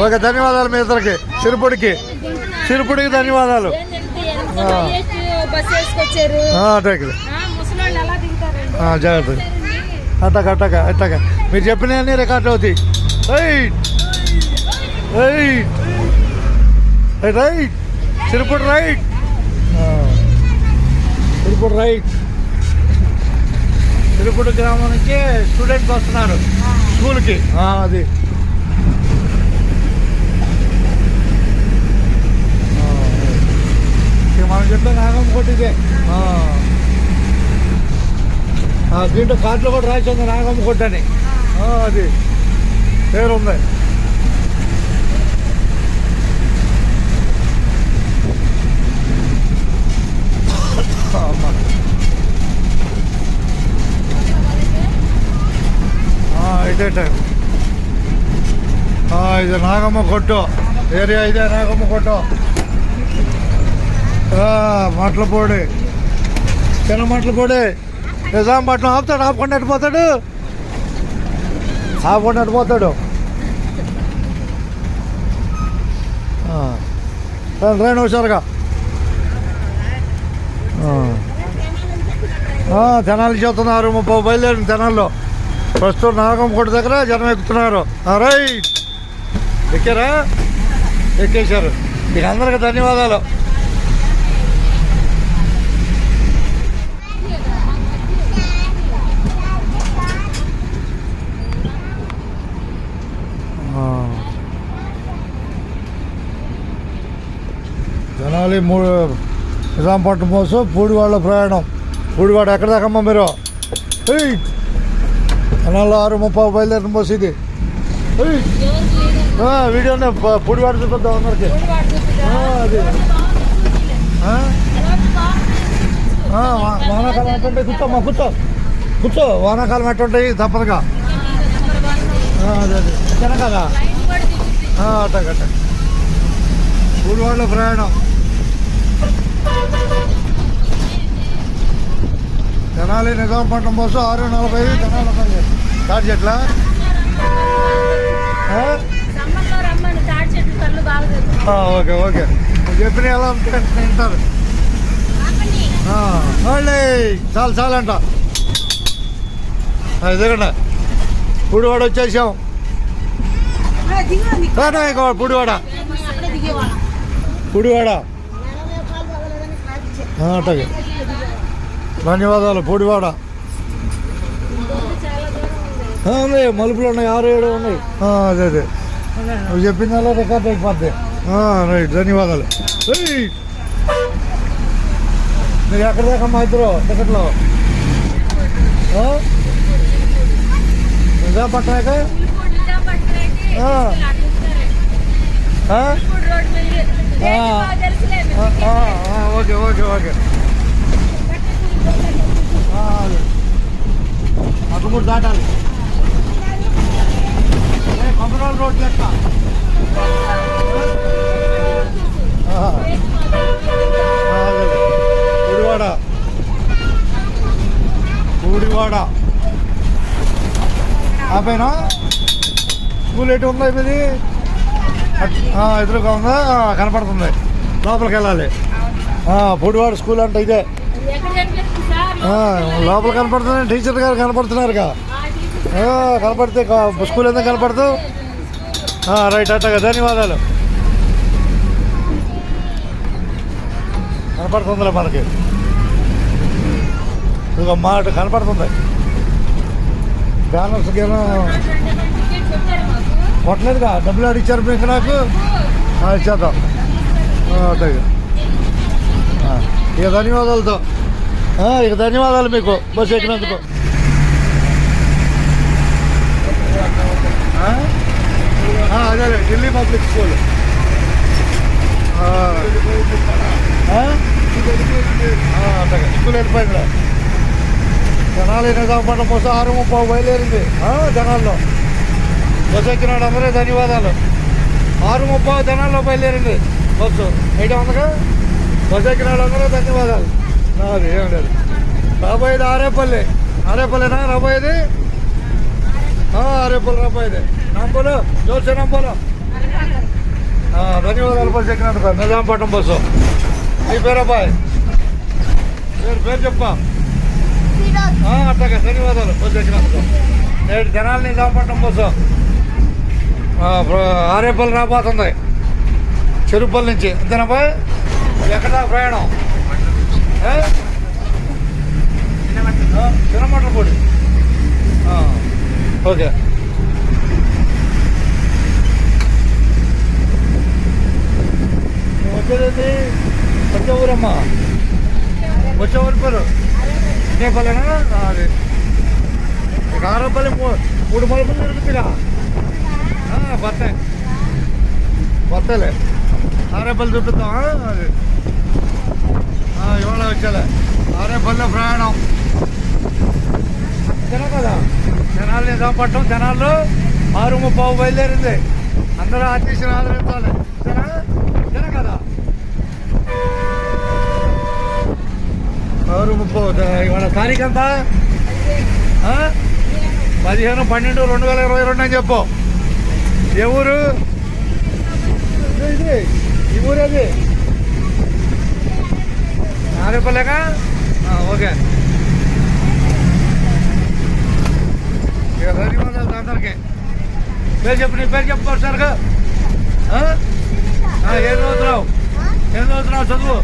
ఓకే ధన్యవాదాలు మీ ఇద్దరికి సిరిపూడికి ధన్యవాదాలు జాగ్రత్త అట్టగా అట్టగా మీరు చెప్పినవన్నీ రికార్డులు అవుతాయి రైట్ సిరిపూడి రైట్ సిరిపూడి గ్రామం నుంచి స్టూడెంట్స్ వస్తున్నారు స్కూల్కి అది మన చెట్లో నాగమ్మ కొట్టిదే దీంట్లో కార్డులో కూడా రాసింది నాగమ్మ కొట్టని అది పేరు ఉంది ఇదే టైం ఇది నాగమ్మ కొట్టు ఏరియా, ఇదే నాగమ్మ కొట్టు. మట్లపూడి, చిన్న మట్లపూడి. నిజాంపట్నం ఆపుతాడు, ఆపుకుండా పోతాడు, ఆపుకుండా పోతాడు. రైన్ హుషారుగా. తెనాలి చేస్తున్నారు, 30 బయలుదేరిన తెనాల్లో. ప్రస్తుతం నాగమ్మ కొట్టు దగ్గర జనం ఎక్కుతున్నారు. రైట్, ఎక్కారా? ఎక్కేశారు. మీకు అందరికీ ధన్యవాదాలు. తెనాలి నిజాంపట్నం బస్సు పూడివాడ ప్రయాణం. పూడివాడ ఎక్కడ దాకమ్మా మీరు? తెనాల్లో 6:30 బయలుదేరిన బస్సు ఇది. వీడియోనే పూడివాడ చూపిద్దాం అందరికి. అది వానాకాలం ఎట్టుంటాయి? కూర్చోమ్మా, కూర్చో కూర్చో. వానాకాలం ఎట్టుంటాయి తప్పదుగా. అదే అదే చిన్న కదా. అట్టగట్ట పూడివాడలో ప్రయాణం. తెనాలి నిజాంపట్నం బస్సు 6:40 తెనాలి స్టార్ట్ చేయట్లా? ఓకే ఓకే, చెప్పిన ఎలా తింటారు. చాలు చాలు అంట. దిగండి, పూడివాడ వచ్చేసాం. పూడివాడ పూడివాడ అట్టగే. ధన్యవాదాలు. పూడివాడ ఉన్నాయి, మలుపులు ఉన్నాయి, 6-7 ఉన్నాయి. అదే అదే నువ్వు చెప్పింది అలా రికార్డ్ అయిపోద్ది. రైట్, ధన్యవాదాలు. మీరు ఎక్కడ దాకా మా ఇద్దరు టికెట్లో? Nizampatnam okay okay okay. అటుమూడు దాటాలి. కొమరాల రోడ్ లెక్క. పూడివాడ పూడివాడ ఆపైనా స్కూల్ ఎటు ఉందా ఇది? ఎదురుగా ఉందా? కనపడుతుంది. లోపలికి వెళ్ళాలి. పూడివాడ స్కూల్ అంటే ఇదే. లోపల కనపడుతుంది. టీచర్ గారు కనపడుతున్నారుగా. కనపడితే స్కూల్ ఎందుకు కనపడదు? రైట్, అట్టగా. ధన్యవాదాలు. కనపడుతుందిలే మనకి. ఇదిగో మాట కనపడుతుంది. బ్యానర్స్ కొట్టలేదుగా, డబ్బులు అడిచారు మీకు నాకు. ఇచ్చేద్దాం. అట్టగా. ఇక ధన్యవాదాలతో. ఇక ధన్యవాదాలు మీకు బస్సు ఎక్కినందుకు. అదే ఢిల్లీ పబ్లిక్ స్కూల్. అట్టగా స్కూల్ వెళ్ళిపోయింది. జనాలు నిజాంపట్నం బస్సు 6:30 బయలుదేరింది. జనాల్లో బస్సు ఎక్కినాడు అందరే ధన్యవాదాలు. 6:30 జనాల్లో బయలుదేరింది బస్సు. 800గా బస్సు ఎక్కినాడు అందరూ ధన్యవాదాలు. అది ఏం లేదు. రాబోయేది ఆరేపల్లి. ఆరేపల్లినా రాబోయేది? ఆరేపల్లి రాబోయేది. నంబోలు జోల్సే నంబోలు. ధన్యవాదాలు బస్సు ఎక్కినందుకు. నిజాంపట్నం బస్సు. మీ పేరు అబ్బాయి? పేరు చెప్పా. అట్టగా. ధన్యవాదాలు బస్సు ఎక్కినందుకు. నేడు తెనాలి నిజాంపట్నం బస్సు ఆరేపల్లి రాబోతుంది, చెరుపల్లి నుంచి. అంతేనాబాయ్? ఎక్కడ ప్రయాణం? చిన్నమట్లపూడి. ఓకే. వచ్చేది వచ్చే ఊరమ్మా? వచ్చే ఊరి పేరు నేపల్లేనా? అది ఆరేపల్లి 3 మలుపులు తిరుగుతుందిగా. బత్తలే ఆరేపల్లి చూపిద్దాం. అది ఇవాళ వచ్చేలే. ఆరేపల్లి ప్రయాణం. తిన కదా. జనాలు నిజాంపట్నం. జనాలు 6:30 బయలుదేరింది. అందరూ ఆర్టీసీని ఆదరించాలి. జన కదా ఎవరు 30 ఇవాళ తారీఖు ఎంత? 15/12/2022 అని చెప్పు. ఏ ఊరు ఇది? ఈ ఊరేది? నారేపల్లేగా? ఓకే. ఇక ధన్యవాదాలు అందరికీ. పేరు చెప్పు, నీ పేరు చెప్పు సరిగా. ఏం చదువుతున్నావు చదువు?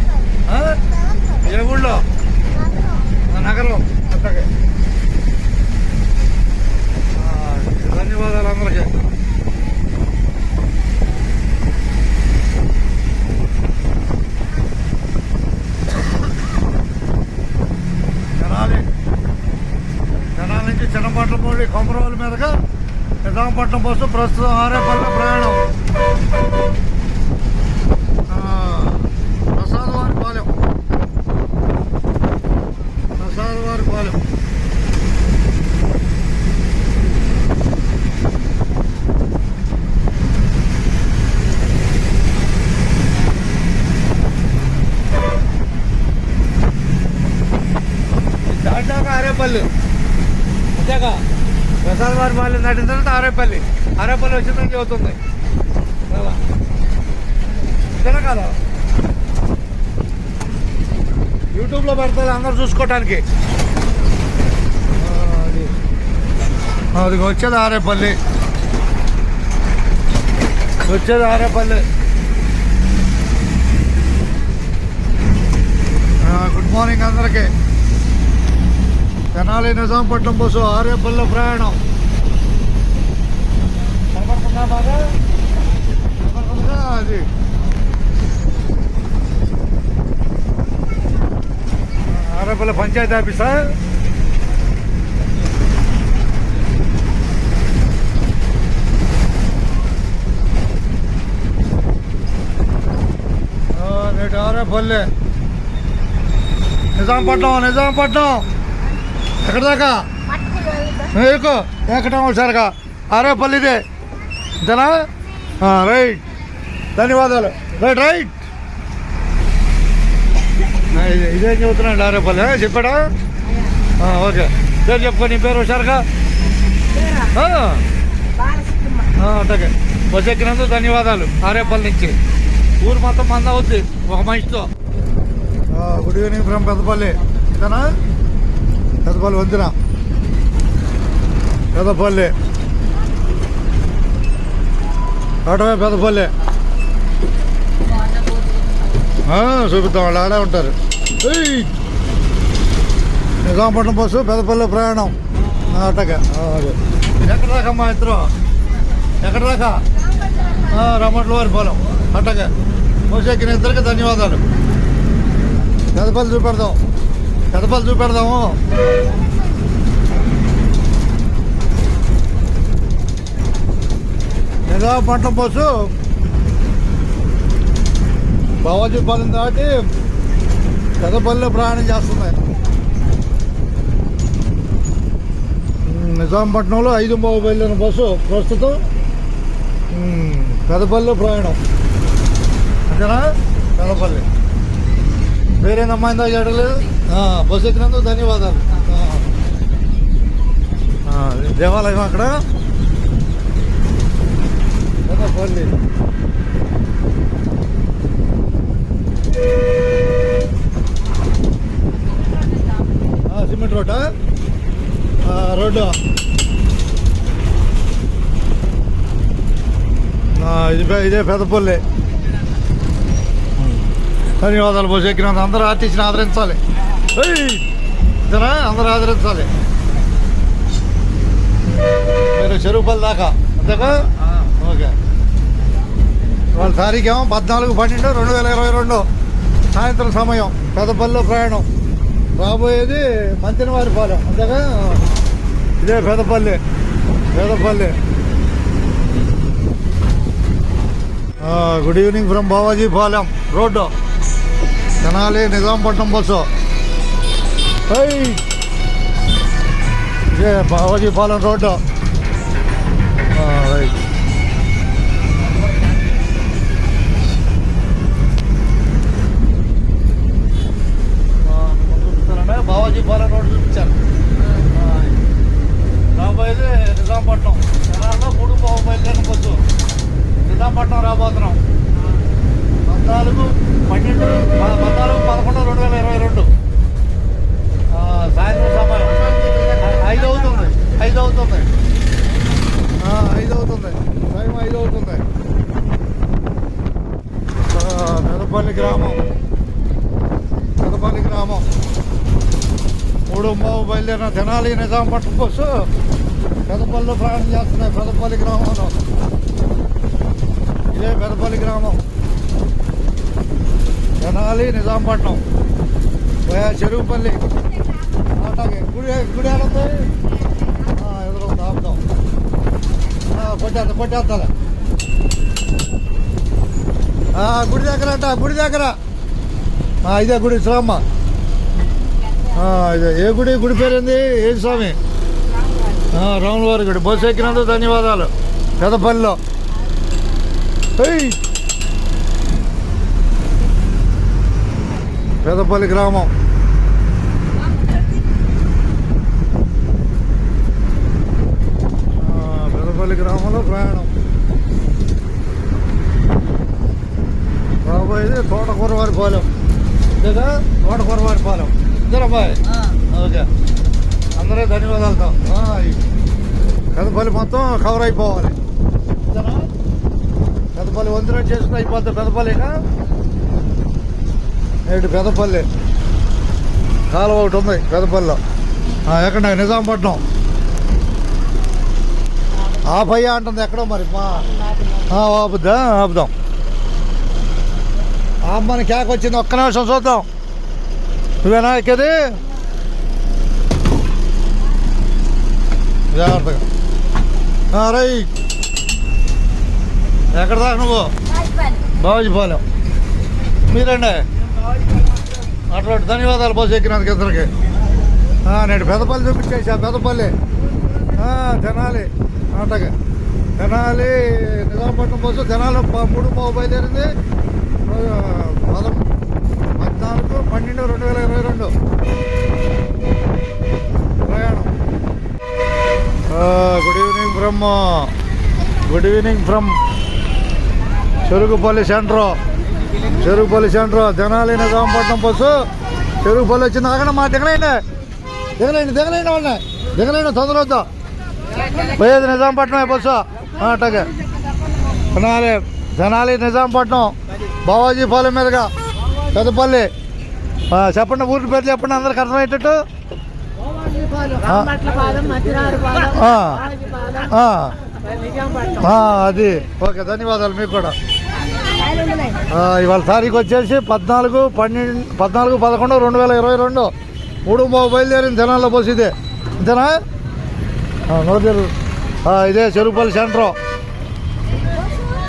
ఏ ఊళ్ళో? నగరం. అట్లాగే ధన్యవాదాలు అందరికీ. జనాల నుంచి చిన్నపట్లపూడి కొమరవోలు మీదుగా నిజాంపట్నం బస్సు ప్రస్తుతం ఆరేపల్లి ప్రయాణం. ప్రసాదవారిపాలెం. దాటాక ఆరేపల్లి అంతేగా. ప్రసాదవారిపాలెం దాటిన తర్వాత ఆరేపల్లి వచ్చిందని చెబుతుంది అంతేనా కదా? యూట్యూబ్లో పెడతారు అందరూ చూసుకోవటానికి. అది వచ్చేది ఆరేపల్లి. గుడ్ మార్నింగ్ అందరికీ. తెనాలి నిజాంపట్నం బస్సు ఆరేపల్లి ప్రయాణం. కనపడుతుందా బాగా? అది ఆరేపల్లి పంచాయతీ ఆఫీసా? నేటి ఆరేపల్లి నిజాంపట్నం ఎక్కడ దాకా ఎక్కడం ఒకసారిగా ఆరేపల్లిదే అంతేనా? రైట్, ధన్యవాదాలు. రైట్ ఇదేం చెబుతున్నాడు ఆరేపల్లి చెప్పాడా? ఓకే. పేరు చెప్పుకో, నీ పేరు హుషారుగా. అట్లాగే బస్సు ఎక్కినందుకు ధన్యవాదాలు. ఆరేపల్లి నుంచి ఊరు మొత్తం మంద అవుద్ది ఒక మనిషితో. Good evening from Peddapalli. ఇదేనా పెద్దపల్లి వంతున? పెద్దపల్లి ఆటోమే పెద్దపల్లి. చూపిద్దాం, వాళ్ళు ఆడే ఉంటారు. నిజాంపట్నం బస్సు పెద్దపల్లి ప్రయాణం. అట్టగా ఎక్కడ దాకా మా ఇద్దరు? ఎక్కడ దాకా? రమ్మట్ల వారి పొలం. అట్టగా బస్సు ఎక్కిన ఇద్దరికి ధన్యవాదాలు. పెద్దపల్లి చూపెడదాము. నిజాంపట్నం బస్సు బావాజీపాలెం దాటి పెద్దపల్లిలో ప్రయాణం చేస్తుంది. నిజాంపట్నంలో 5:30 బయలుదేరిన బస్సు ప్రస్తుతం పెద్దపల్లిలో ప్రయాణం. అంతేనా? పెద్దపల్లి. వేరేనమ్మా ఇందాక అడగలేదు. బస్సు ఎక్కినందుకు ధన్యవాదాలు. దేవాలయం అక్కడ పెద్దపల్లి. సిమెంట్ రోడ్డా? రోడ్డు ఇదే పెద్దపల్లి. ధన్యవాదాలు. బస్సు ఎక్కినందుకు అందరూ ఆర్టీసీని ఆదరించాలి. అందరూ ఆదరించాలి. మీరు చెరువుపల్లి దాకా అంతేగా? ఓకే. వాళ్ళ తారీఖేమో 14/12/2022 సాయంత్రం సమయం. పెద్దపల్లిలో ప్రయాణం. రాబోయేది మంతినవారిపాలెం అంతేగా? ఇదే Peddapalli. Good evening from Bavajipalem road. Tenali Nizampatnam bus. ఇదే బావాజీపాలెం రోడ్డు. రైట్. పెదపల్లి గ్రామం 3:30 బయలుదేరిన తెనాలి నిజాంపట్నం బస్సు పెదపల్లిలో ప్రయాణం చేస్తున్నాయి. పెదపల్లి గ్రామంలో ఇదే పెదపల్లి గ్రామం, తెనాలి నిజాంపట్నం చెరువుపల్లి. అట్లాగే గుడి ఎదురుంది, ఆపుదాం. కొట్టేస్తా గుడి దగ్గర ఇదే గుడి శ్రామ. ఇదే ఏ గుడి పేరుంది? ఏది స్వామి? రాములవారి గుడి. బస్సు ఎక్కినందుకు ధన్యవాదాలు. పెదపల్లిలో పెదపల్లి గ్రామం. పెదపల్లి గ్రామంలో ప్రయాణం. రాబోయేది తోటకూరవారి పాలెం. ఇదేగా తోటకూరవారి పాలెం. ఇద్దరబ్బాయి ఓకే. అందరూ ధన్యవాదాలతో పెదపల్లి మొత్తం కవర్ అయిపోవాలి. పెదపల్లి వంతెన చేసుకుని అయిపోతుంది. పెదపల్లిగా నేటి పెదపల్లి కాలువ ఒకటి ఉంది పెదపల్లిలో. ఎక్కడ? నిజాంపట్నం. ఆపయ్యా అంటుంది ఎక్కడో మరి. ఆపుదాం. అమ్మని కేక్ వచ్చింది. ఒక్క నిమిషం చూద్దాం. నువ్వేనా ఎక్కేది? జాగ్రత్తగా రై. ఎక్కడ దాకా నువ్వు? బావాజీపాలెం. మీరండి అట్లా. ధన్యవాదాలు బస్సు ఎక్కినందుకు ఇద్దరికి. నేను పెదపల్లి చూపించేసా. పెదపల్లి తెనాలి అట్టగా. తెనాలి నిజాంపట్నం బస్సు తెనాలి 3:30 బయలుదేరింది. 14/12/2022 ప్రయాణం. Good evening from Cherukupalli centre. Tenali Nizampatnam bus Cherukupalli వచ్చింది. ఆగండి మా దిగలేండి వాళ్ళని దిగలేండి. తొందర వద్దా పోయేది నిజాంపట్నం బస్సు అట్టగా. తెనాలి నిజాంపట్నం బావాజీపాలెం మీదుగా పెదపల్లి. చెప్పండి ఊరి పేరు చెప్పండి అందరికి అర్థమయ్యేటట్టు. అది ఓకే. ధన్యవాదాలు మీకు కూడా. ఇవాళ తారీఖు వచ్చేసి 14/11/2022 3:30 బయలుదేరింది. తెనాల్లో బస్సు ఇదే. ఇంతేనా? ఇదే చెరుకుపల్లి సెంటర్.